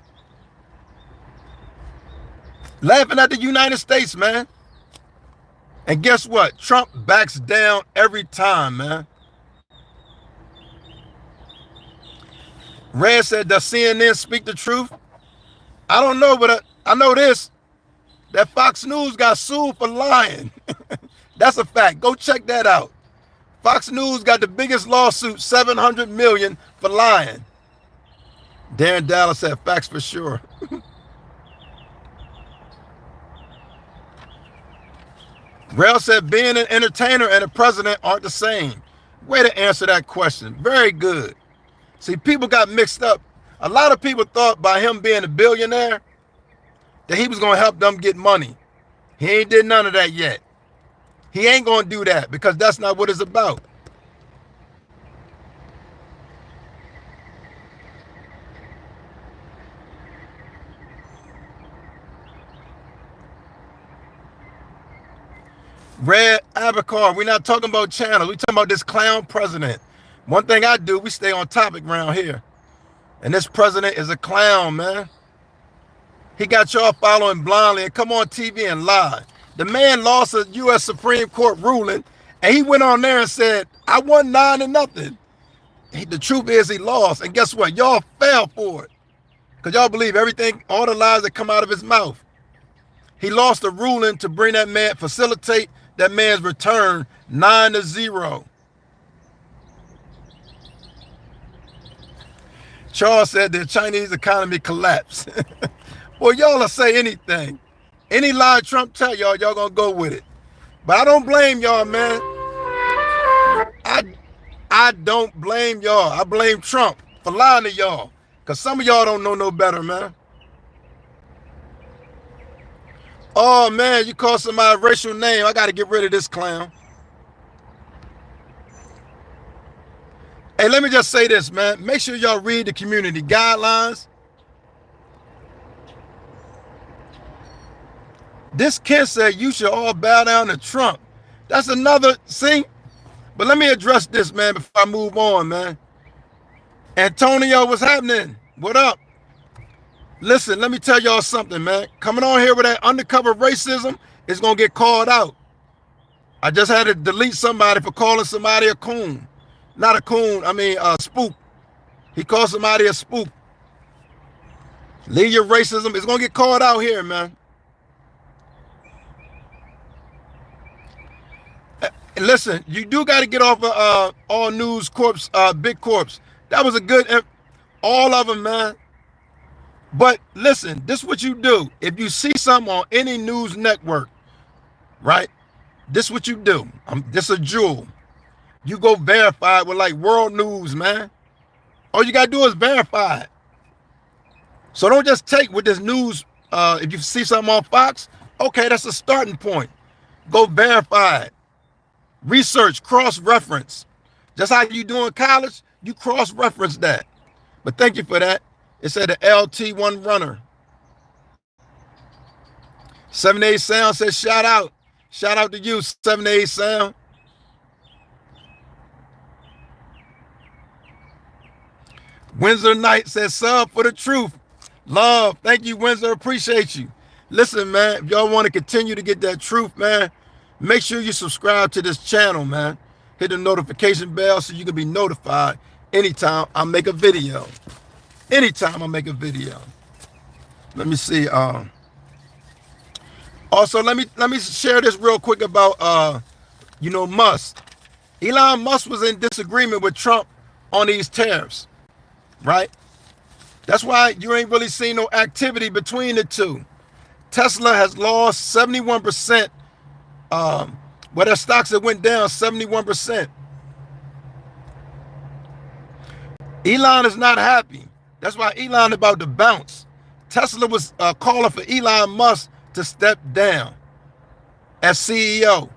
Laughing at the United States, man. And guess what? Trump backs down every time, man. Red said, does CNN speak the truth? I don't know, but I know this. That Fox News got sued for lying. That's a fact. Go check that out. Fox News got the biggest lawsuit, $700 million for lying. Darren Dallas said, facts for sure. Rel said, being an entertainer and a president aren't the same. Way to answer that question. Very good. See, people got mixed up. A lot of people thought by him being a billionaire that he was going to help them get money. He ain't did none of that yet. He ain't going to do that because that's not what it's about. Red Abacar, we're not talking about channels. We're talking about this clown president. One thing I do, we stay on topic around here. And this president is a clown, man. He got y'all following blindly and come on TV and lie. The man lost a U.S. Supreme Court ruling, and he went on there and said, I won 9-0. The truth is he lost. And guess what? Y'all fell for it. Because y'all believe everything, all the lies that come out of his mouth. He lost the ruling to bring that man, facilitate that man's return 9-0. Charles said the Chinese economy collapsed. Well, y'all will say anything. Any lie Trump tell y'all, y'all gonna go with it. But I don't blame y'all, man. I don't blame y'all. I blame Trump for lying to y'all. Because some of y'all don't know no better, man. Oh, man, you call somebody a racial name. I got to get rid of this clown. Hey, let me just say this, man. Make sure y'all read the community guidelines. This kid said you should all bow down to Trump. That's another, see? But let me address this, man, before I move on, man. Antonio, what's happening? What up? Listen, let me tell y'all something, man. Coming on here with that undercover racism is going to get called out. I just had to delete somebody for calling somebody a coon. Not a coon, I mean a spook. He called somebody a spook. Leave your racism. It's going to get called out here, man. Listen, you do got to get off of all news corps, big corps. That was a good, all of them, man. But listen, this is what you do. If you see something on any news network, right? This is what you do. This is a jewel. You go verify it with like world news, man. All you got to do is verify it. So don't just take with this news. If you see something on Fox, okay, that's a starting point. Go verify it. Research, cross-reference. Just how you do in college, you cross-reference that. But thank you for that. It said the LT1 runner. 78 Sound says shout out. Shout out to you, 78 Sound. Windsor Knight says sub for the truth. Love. Thank you, Windsor. Appreciate you. Listen, man, if y'all want to continue to get that truth, man, make sure you subscribe to this channel, man. Hit the notification bell so you can be notified anytime I make a video. Anytime I make a video. Let me see. Also, let me share this real quick about Musk. Elon Musk was in disagreement with Trump on these tariffs, right? That's why you ain't really seen no activity between the two. Tesla has lost 71%. Where their stocks have went down 71%. Elon is not happy. That's why Elon about to bounce. Tesla was calling for Elon Musk to step down as CEO.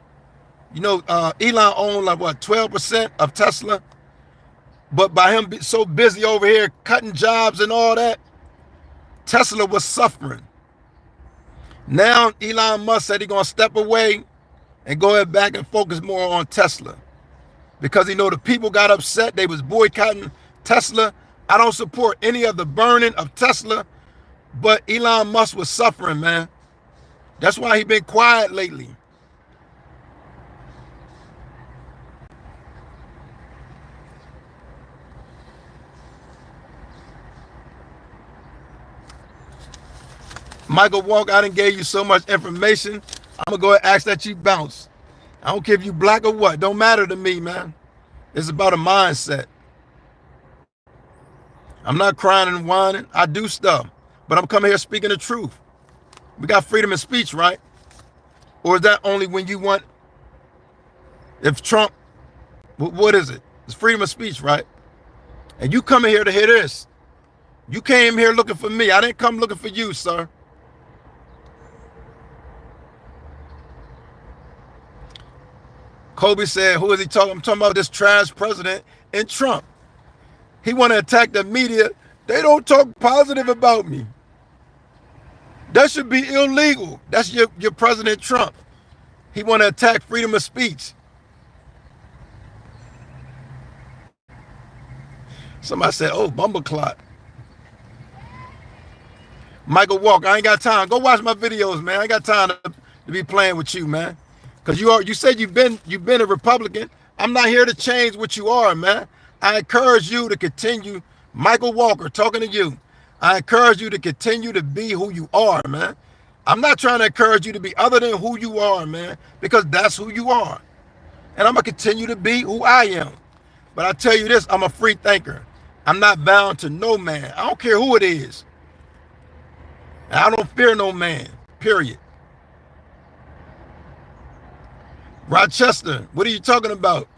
You know, Elon owned like what, 12% of Tesla? But by him being so busy over here cutting jobs and all that, Tesla was suffering. Now Elon Musk said he's gonna step away and go ahead back and focus more on Tesla. Because the people got upset, they was boycotting Tesla. I don't support any of the burning of Tesla, but Elon Musk was suffering, man. That's why he been quiet lately. Michael Walker, I done gave you so much information. I'm gonna go ahead and ask that you bounce. I don't care if you black or what. Don't matter to me, man. It's about a mindset. I'm not crying and whining. I do stuff, but I'm coming here speaking the truth. We got freedom of speech, right? Or is that only when you want? If Trump, what is it? It's freedom of speech, right? And you coming here to hear this. You came here looking for me. I didn't come looking for you, sir. Kobe said, who is he talking? I'm talking about this trash president and Trump. He want to attack the media. They don't talk positive about me. That should be illegal. That's your President Trump. He want to attack freedom of speech. Somebody said, oh, bumbleclot. Michael Walker, I ain't got time. Go watch my videos, man. I ain't got time to be playing with you, man. Because you said you've been a Republican. I'm not here to change what you are, man. I encourage you to continue. Michael Walker, talking to you. I encourage you to continue to be who you are, man. I'm not trying to encourage you to be other than who you are, man, because that's who you are. And I'm going to continue to be who I am. But I tell you this, I'm a free thinker. I'm not bound to no man. I don't care who it is. And I don't fear no man, period. Rochester, what are you talking about?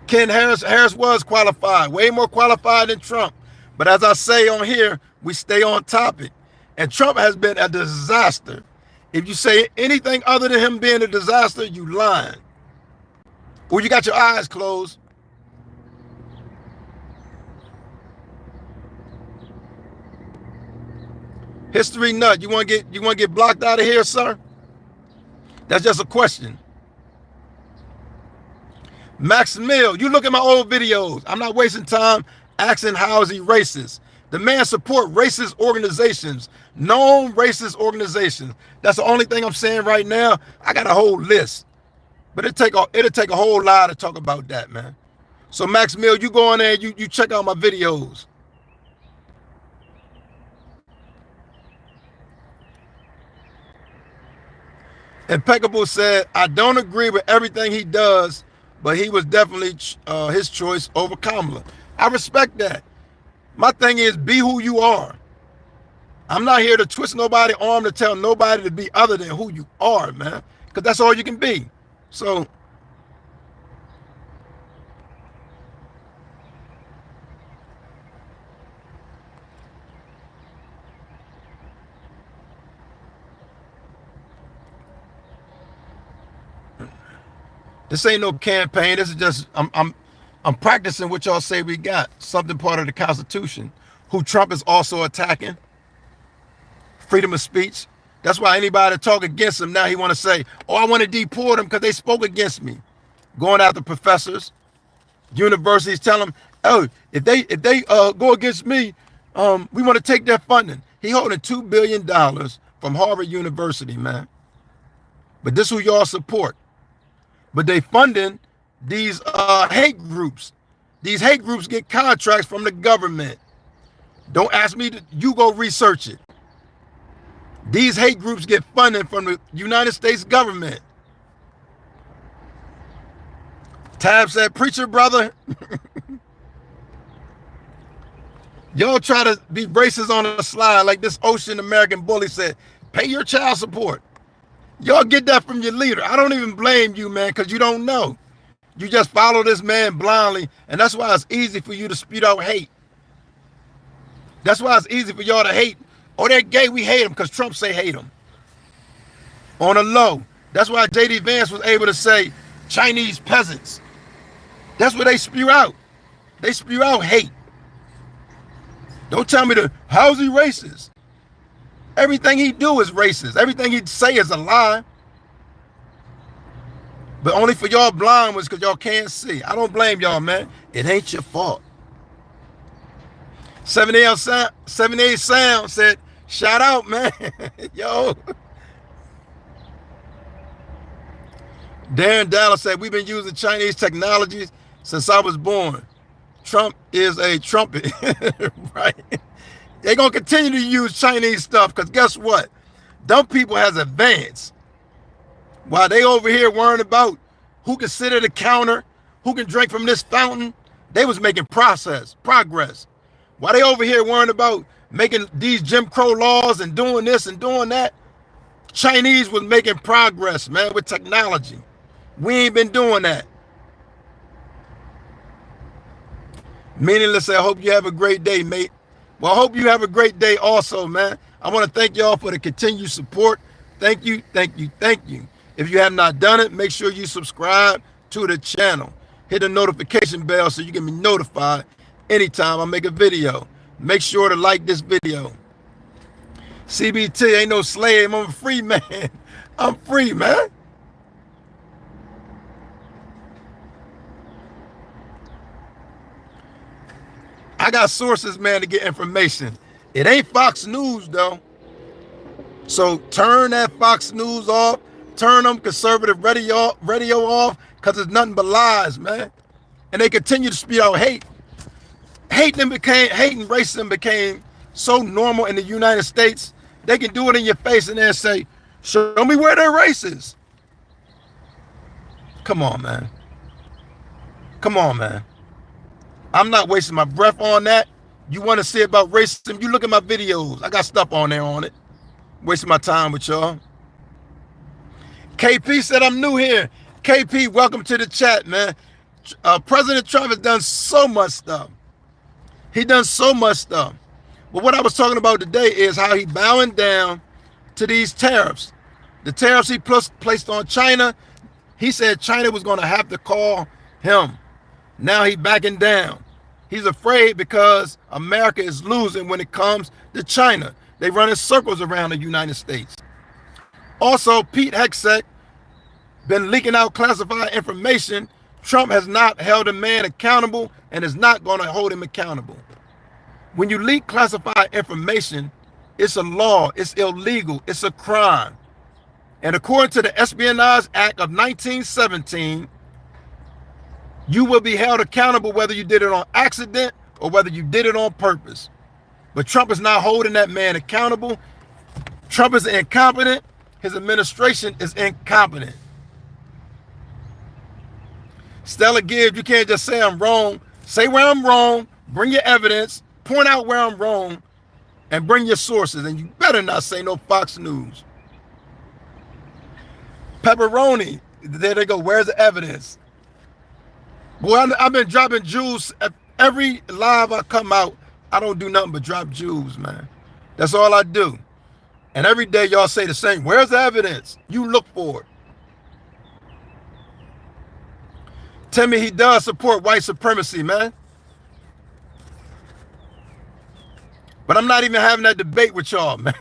Ken Harris was qualified, way more qualified than Trump. But as I say on here, we stay on topic. And Trump has been a disaster. If you say anything other than him being a disaster, you lying. Or you got your eyes closed. History nut, you want to get blocked out of here, sir? That's just a question. Max Mill, you look at my old videos. I'm not wasting time asking how is he racist. The man support racist organizations, known racist organizations. That's the only thing I'm saying right now. I got a whole list, but it'll take a whole lot to talk about that, man. So Max Mill, you go in there, you check out my videos. Impeccable said, I don't agree with everything he does, but he was definitely his choice over Kamala. I respect that. My thing is, be who you are. I'm not here to twist nobody's arm to tell nobody to be other than who you are, man, because that's all you can be. So this ain't no campaign. This is just I'm practicing what y'all say we got. Something part of the Constitution. Who Trump is also attacking. Freedom of speech. That's why anybody talk against him now, he want to say, oh, I want to deport them because they spoke against me. Going after professors, universities, tell them, oh, if they go against me, we want to take their funding. He holding $2 billion from Harvard University, man. But this who y'all support. But they funding these hate groups. These hate groups get contracts from the government. Don't ask me to, you go research it. These hate groups get funding from the United States government. Tab said, preacher brother, y'all try to be racist on the slide like this Ocean American bully said, pay your child support. Y'all get that from your leader. I don't even blame you, man, because you don't know. You just follow this man blindly, and that's why it's easy for you to spew out hate. That's why it's easy for y'all to hate. Oh, they're gay, we hate them because Trump say hate them. On a low. That's why J.D. Vance was able to say Chinese peasants. That's what they spew out. They spew out hate. Don't tell me how's he racist? Everything he do is racist. Everything he say is a lie. But only for y'all blind ones because y'all can't see. I don't blame y'all, man. It ain't your fault. 78 Sound said, shout out, man. Yo. Darren Dallas said, we've been using Chinese technologies since I was born. Trump is a trumpet. Right? They're going to continue to use Chinese stuff because guess what? Dumb people has advanced. While they over here worrying about who can sit at a counter, who can drink from this fountain, they was making progress. While they over here worrying about making these Jim Crow laws and doing this and doing that, Chinese was making progress, man, with technology. We ain't been doing that. Meaningless, I hope you have a great day, mate. Well, I hope you have a great day also, man. I want to thank y'all for the continued support. Thank you, thank you, thank you. If you have not done it, make sure you subscribe to the channel. Hit the notification bell so you can be notified anytime I make a video. Make sure to like this video. CBT ain't no slave. I'm a free man. I'm free, man. I got sources, man, to get information. It ain't Fox News, though. So turn that Fox News off. Turn them conservative radio off because it's nothing but lies, man. And they continue to spew out hate. Hate and racism became so normal in the United States, they can do it in your face and then say, show me where they're racist. Come on, man. Come on, man. I'm not wasting my breath on that. You want to see about racism? You look at my videos. I got stuff on there on it. Wasting my time with y'all. KP said I'm new here. KP, welcome to the chat, man. President Trump has done so much stuff. He done so much stuff. But what I was talking about today is how he bowing down to these tariffs. The tariffs he placed on China, he said China was going to have to call him. Now he backing down. He's afraid because America is losing when it comes to China. They run in circles around the United States. Also, Pete Hegseth been leaking out classified information. Trump has not held a man accountable and is not going to hold him accountable. When you leak classified information, it's a law, it's illegal, it's a crime. And according to the Espionage Act of 1917, you will be held accountable whether you did it on accident or whether you did it on purpose. But Trump is not holding that man accountable. Trump is incompetent. His administration is incompetent. Stella Gibbs, you can't just say I'm wrong. Say where I'm wrong, bring your evidence, point out where I'm wrong, and bring your sources. And you better not say no Fox News. Pepperoni, there they go. Where's the evidence? Boy, I've been dropping jewels. Every live I come out, I don't do nothing but drop jewels, man. That's all I do. And every day y'all say the same. Where's the evidence? You look for it. Tell me he does support white supremacy, man. But I'm not even having that debate with y'all, man.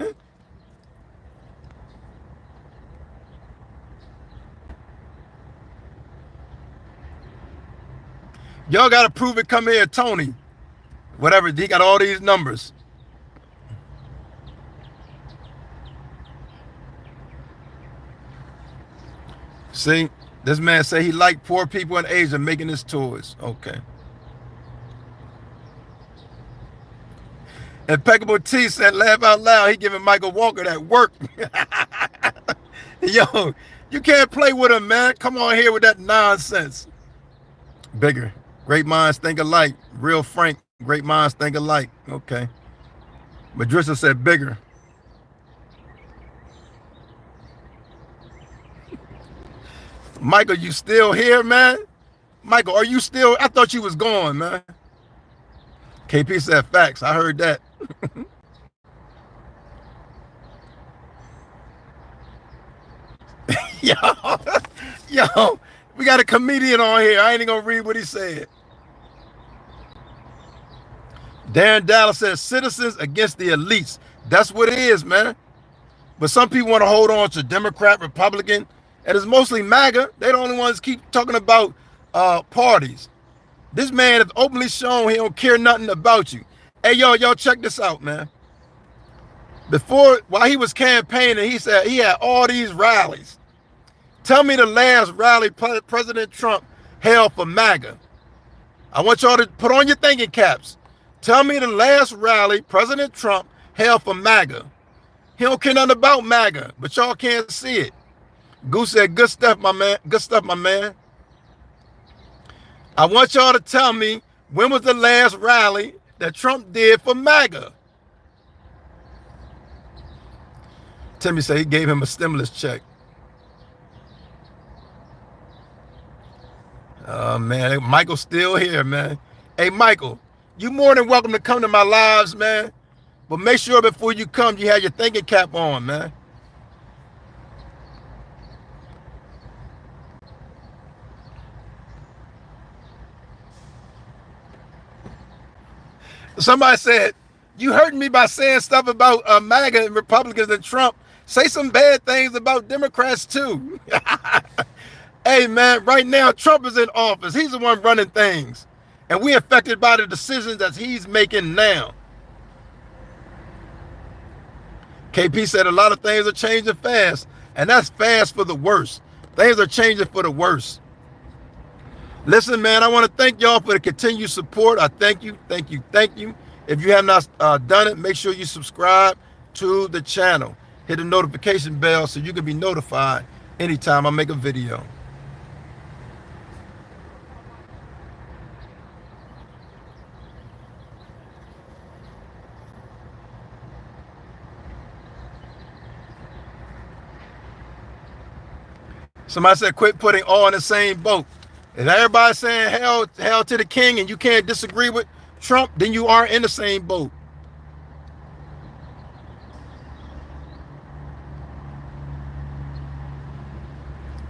Y'all got to prove it. Come here, Tony. Whatever. He got all these numbers. See? This man say he liked poor people in Asia making his toys. Okay. Impeccable T said, laugh out loud. He giving Michael Walker that work. Yo, you can't play with him, man. Come on here with that nonsense. Bigger. Great minds think alike. Real Frank. Great minds think alike. Okay. Madrissa said bigger. Michael, you still here, man? Michael, are you still? I thought you was gone, man. KP said facts. I heard that. Yo, we got a comedian on here. I ain't even gonna read what he said. Darren Dallas says citizens against the elites. That's what it is, man. But some people want to hold on to Democrat, Republican, and it's mostly MAGA. They're the only ones keep talking about parties. This man has openly shown he don't care nothing about you. Hey, y'all check this out, man. While he was campaigning, he said he had all these rallies. Tell me the last rally President Trump held for MAGA. I want y'all to put on your thinking caps. Tell me the last rally President Trump held for MAGA. He don't care nothing about MAGA, but y'all can't see it. Goose said, good stuff, my man. Good stuff, my man. I want y'all to tell me when was the last rally that Trump did for MAGA. Timmy said he gave him a stimulus check. Oh, man. Michael's still here, man. Hey, Michael, you more than welcome to come to my lives, man. But make sure before you come, you have your thinking cap on, man. Somebody said, you hurting me by saying stuff about MAGA and Republicans and Trump. Say some bad things about Democrats, too. Hey, man, right now, Trump is in office. He's the one running things. And we're affected by the decisions that he's making now. KP said a lot of things are changing fast. And that's fast for the worse. Things are changing for the worse. Listen, man, I want to thank y'all for the continued support. I thank you, thank you, thank you. If you have not done it, make sure you subscribe to the channel. Hit the notification bell so you can be notified anytime I make a video. Somebody said, quit putting all in the same boat. If everybody's saying hell to the king and you can't disagree with Trump, then you aren't in the same boat.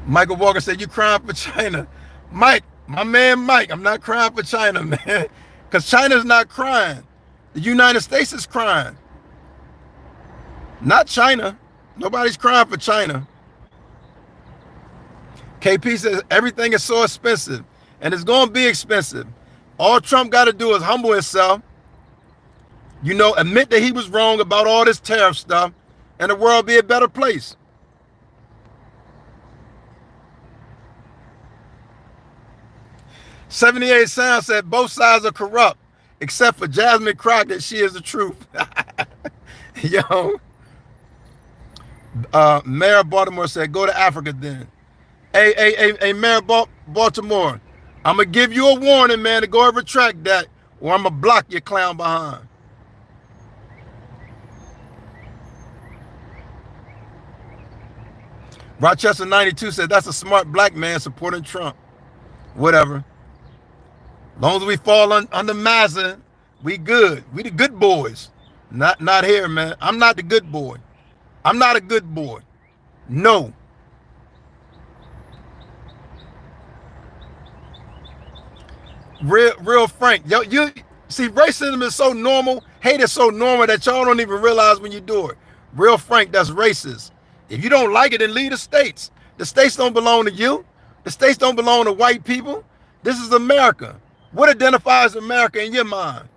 Michael Walker said, you crying for China. Mike, my man Mike, I'm not crying for China, man. Because China's not crying. The United States is crying. Not China. Nobody's crying for China. KP says everything is so expensive, and it's going to be expensive. All Trump got to do is humble himself, admit that he was wrong about all this tariff stuff, and the world be a better place. "78 Sound said both sides are corrupt, except for Jasmine Crockett. She is the truth." Yo. Mayor of Baltimore said, go to Africa then. Hey, Mayor Baltimore, I'm going to give you a warning, man, to go and retract that, or I'm going to block your clown behind. Rochester 92 said, that's a smart black man supporting Trump. Whatever. As long as we fall under Mazza, we good. We the good boys. Not here, man. I'm not the good boy. I'm not a good boy. No. Real Frank. Yo, you see, racism is so normal. Hate is so normal that y'all don't even realize when you do it. Real Frank, that's racist. If you don't like it, then leave the states. The states don't belong to you. The states don't belong to white people. This is America. What identifies America in your mind?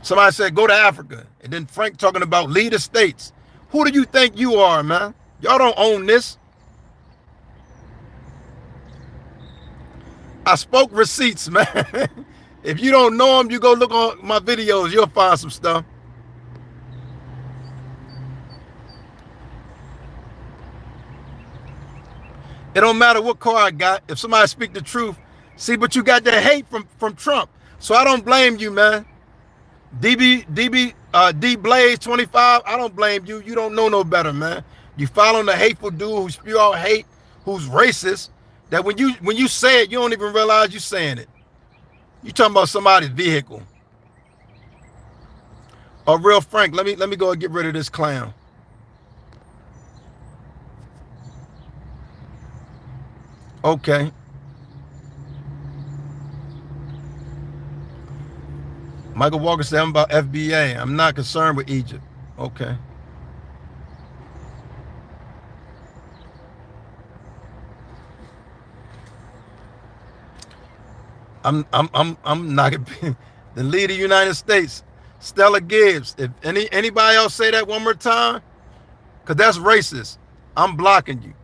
Somebody said, go to Africa. And then Frank talking about lead the states. Who do you think you are, man? Y'all don't own this. I spoke receipts, man. If you don't know them, you go look on my videos. You'll find some stuff. It don't matter what car I got. If somebody speak the truth, see, but you got that hate from Trump. So I don't blame you, man. D Blaze 25, I don't blame you. You don't know no better, man. You following the hateful dude who spew out hate, who's racist, that when you say it, you don't even realize you're saying it. You talking about somebody's vehicle. Oh, real Frank, let me go and get rid of this clown. Okay. Michael Walker said, I'm about FBA. I'm not concerned with Egypt. Okay. I'm not the leader of the United States. Stella Gibbs. If anybody else say that one more time, because that's racist, I'm blocking you.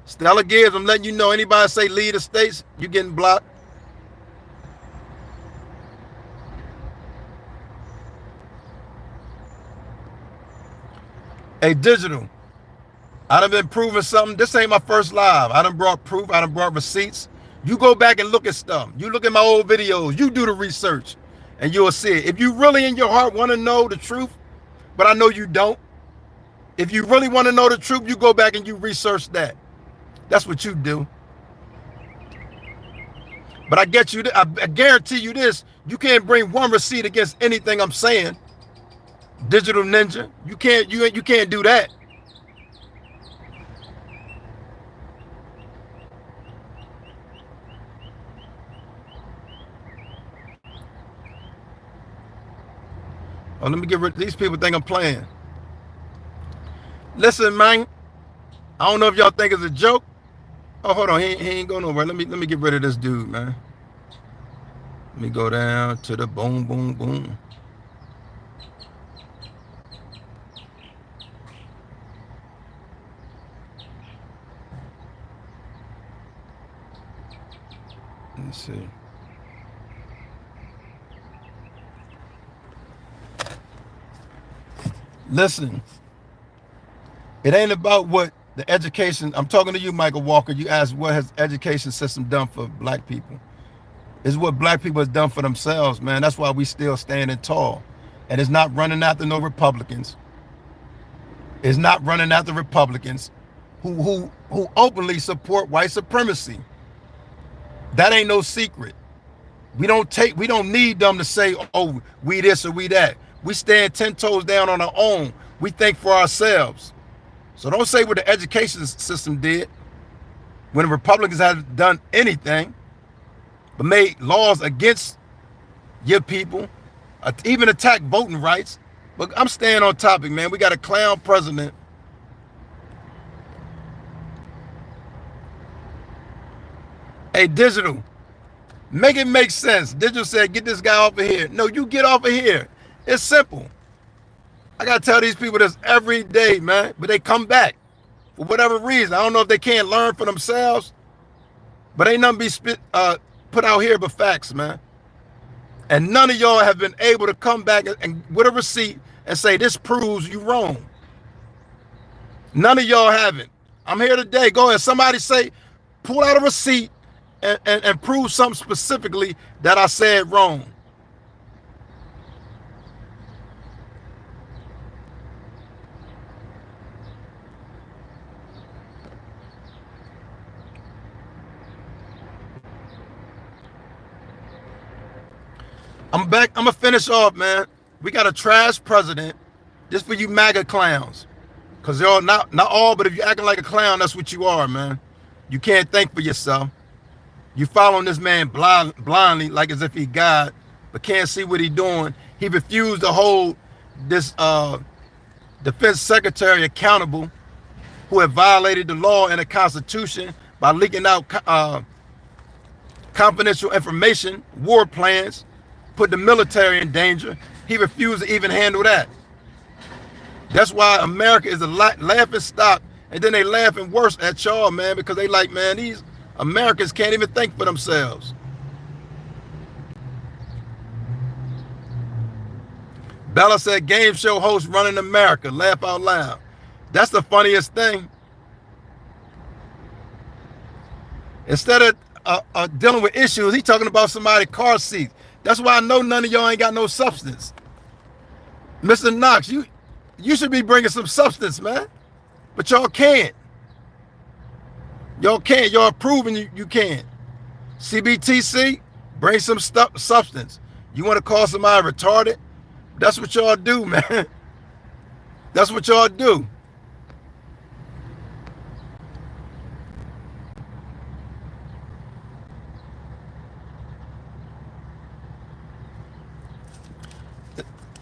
Stella Gibbs, I'm letting you know, anybody say leader of states, you getting blocked. Hey, Digital, I done been proving something. This ain't my first live. I done brought proof. I done brought receipts. You go back and look at stuff. You look at my old videos. You do the research, and you'll see it. If you really in your heart want to know the truth, but I know you don't. If you really want to know the truth, you go back and you research that. That's what you do. But I guarantee you this: you can't bring one receipt against anything I'm saying. Digital Ninja, you can't do that. Oh, let me get rid of these people think I'm playing. Listen, man. I don't know if y'all think it's a joke. Oh, hold on, he ain't going nowhere. Let me get rid of this dude, man. Let me go down to the boom, boom, boom. Let's see. Listen, it ain't about what the education. I'm talking to you, Michael Walker. You asked what has education system done for black people. It's what black people has done for themselves, man. That's why we still standing tall. And it's not running after no Republicans. It's not running after Republicans who openly support white supremacy. That ain't no secret. We don't need them to say, oh, we this or we that. We stand 10 toes down on our own. We think for ourselves. So don't say what the education system did when the Republicans haven't done anything but made laws against your people, even attack voting rights. But I'm staying on topic, man. We got a clown president. Hey, Digital, make it make sense. Digital said, get this guy off of here. No, you get off of here. It's simple. I got to tell these people this every day, man. But they come back for whatever reason. I don't know if they can't learn for themselves. But ain't nothing be put out here but facts, man. And none of y'all have been able to come back and with a receipt and say, this proves you wrong. None of y'all haven't. I'm here today. Go ahead. Somebody say, pull out a receipt and prove something specifically that I said wrong. I'm back. I'm going to finish off, man. We got a trash president just for you MAGA clowns. Because y'all, not all, but if you're acting like a clown, that's what you are, man. You can't think for yourself. You following this man blindly like as if he God, but can't see what he's doing. He refused to hold this defense secretary accountable who had violated the law and the Constitution by leaking out confidential information, war plans, put the military in danger. He refused to even handle that. That's why America is a laughing stock, and then they laughing worse at y'all, man, because they like, man, these Americans can't even think for themselves. Bella said, game show host running America. Laugh out loud. That's the funniest thing. Instead of dealing with issues, he talking about somebody's car seat. That's why I know none of y'all ain't got no substance. Mr. Knox, you should be bringing some substance, man. But y'all can't. Y'all can't. Y'all proving you can't. CBTC, bring some substance. You want to call somebody retarded? That's what y'all do, man. That's what y'all do.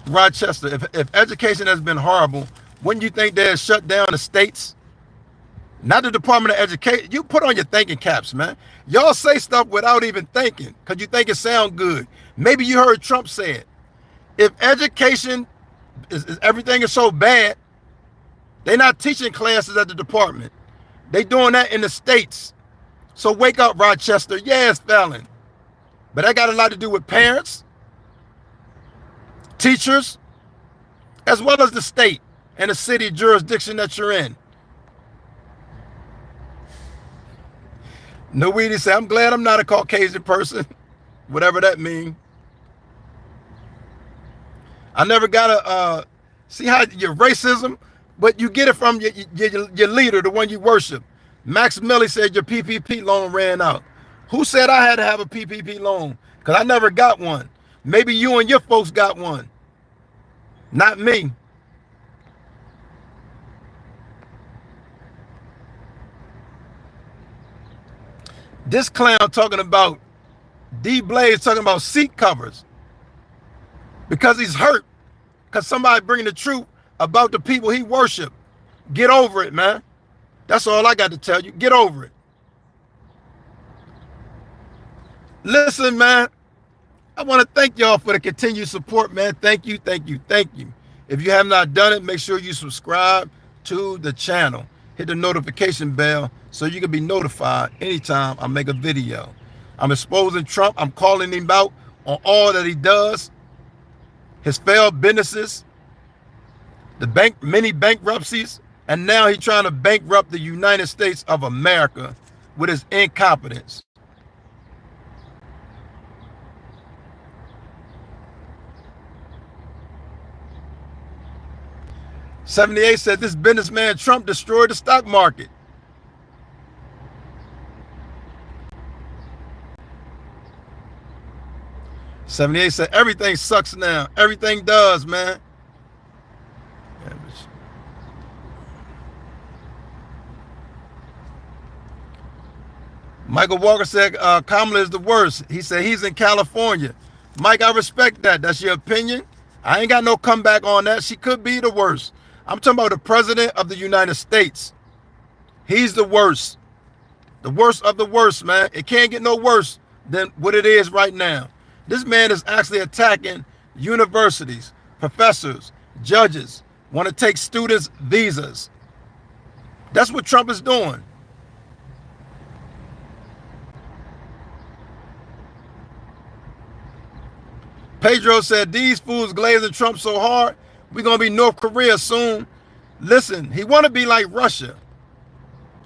Rochester, if education has been horrible, wouldn't you think they'd shut down the states? Not the Department of Education. You put on your thinking caps, man. Y'all say stuff without even thinking because you think it sounds good. Maybe you heard Trump say it. If education everything is so bad, they're not teaching classes at the department. They doing that in the states. So wake up, Rochester. Yeah, it's failing. But that got a lot to do with parents, teachers, as well as the state and the city jurisdiction that you're in. No Weedy say, I'm glad I'm not a Caucasian person, whatever that means. I never got a, see how your racism, but you get it from your leader, the one you worship. Max Millie said your PPP loan ran out. Who said I had to have a PPP loan? Because I never got one. Maybe you and your folks got one. Not me. This clown talking about, D Blaze talking about seat covers because he's hurt because somebody bringing the truth about the people he worship. Get over it, man. That's all I got to tell you. Get over it. Listen, man, I want to thank y'all for the continued support, man. Thank you, thank you, thank you. If you have not done it, make sure you subscribe to the channel. Hit the notification bell so you can be notified anytime I make a video. I'm exposing Trump. I'm calling him out on all that he does, his failed businesses, the many bankruptcies, and now he's trying to bankrupt the United States of America with his incompetence. '78 said this businessman Trump destroyed the stock market. '78 said everything sucks now. Everything does, man. Michael Walker said Kamala is the worst. He said he's in California. Mike, I respect that. That's your opinion. I ain't got no comeback on that. She could be the worst. I'm talking about the president of the United States. He's the worst. The worst of the worst, man. It can't get no worse than what it is right now. This man is actually attacking universities, professors, judges, want to take students' visas. That's what Trump is doing. Pedro said, these fools glazing Trump so hard, we're going to be North Korea soon. Listen, he want to be like Russia.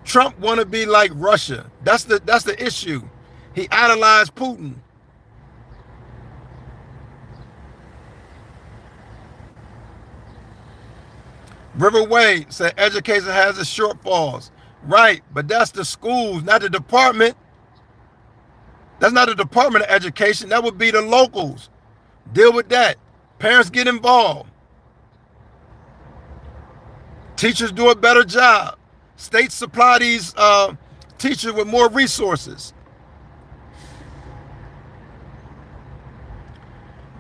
Trump want to be like Russia. That's the issue. He idolized Putin. River Wade said education has its shortfalls. Right, but that's the schools, not the department. That's not the Department of Education. That would be the locals. Deal with that. Parents get involved. Teachers do a better job. States supply these teachers with more resources.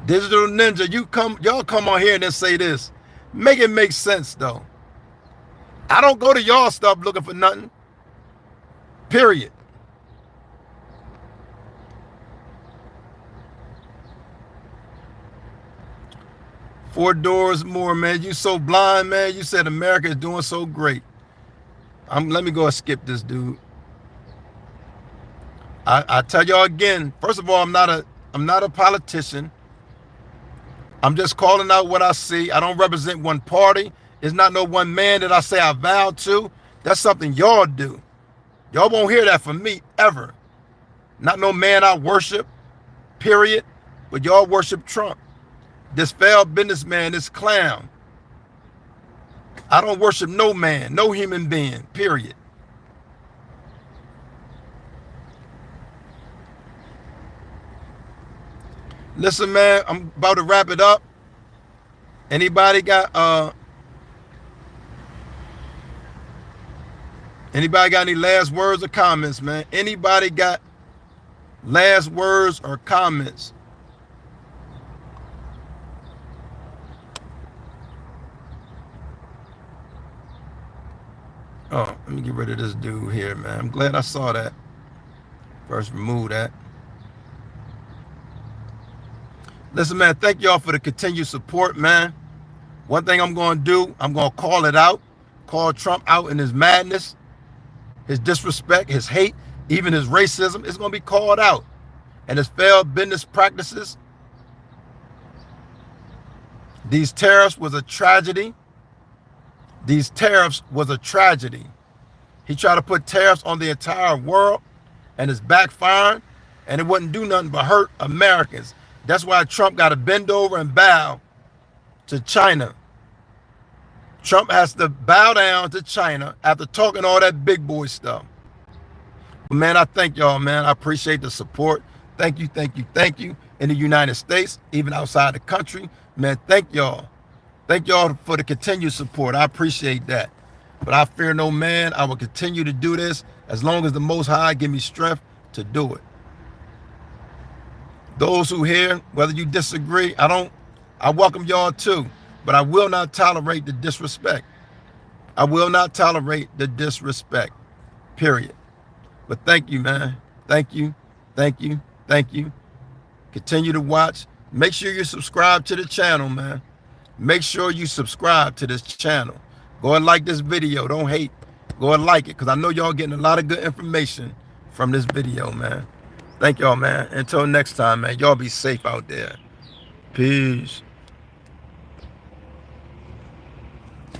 Digital Ninja, y'all come on here and then say this. Make it make sense though. I don't go to y'all stuff looking for nothing. Period. Four doors more, man. You so blind, man. You said America is doing so great. Let me go and skip this, dude. I tell y'all again. First of all, I'm not a politician. I'm just calling out what I see. I don't represent one party. It's not no one man that I say I vow to. That's something y'all do. Y'all won't hear that from me ever. Not no man I worship, period. But y'all worship Trump. This failed businessman, this clown. I don't worship no man, no human being, period. Listen, man, I'm about to wrap it up. Anybody got any last words or comments, man? Anybody got last words or comments? Oh, let me get rid of this dude here, man. I'm glad I saw that. First, remove that. Listen, man, thank y'all for the continued support, man. One thing I'm going to do, I'm going to call it out. Call Trump out in his madness, his disrespect, his hate, even his racism. It's going to be called out. And his failed business practices. These tariffs was a tragedy. These tariffs was a tragedy. He tried to put tariffs on the entire world, and it's backfiring, and it wouldn't do nothing but hurt Americans. That's why Trump got to bend over and bow to China. Trump has to bow down to China after talking all that big boy stuff. But man, I thank y'all, man. I appreciate the support. Thank you, thank you, thank you. In the United States, even outside the country, man, thank y'all. Thank y'all for the continued support. I appreciate that. But I fear no man. I will continue to do this as long as the Most High give me strength to do it. Those who hear, whether you disagree, I welcome y'all too, but I will not tolerate the disrespect. I will not tolerate the disrespect, period. But thank you, man. Thank you, thank you, thank you. Continue to watch. Make sure you subscribe to the channel, man. Make sure you subscribe to this channel. Go and like this video. Don't hate. Go and like it, because I know y'all getting a lot of good information from this video, man. Thank y'all, man. Until next time, man. Y'all be safe out there. Peace.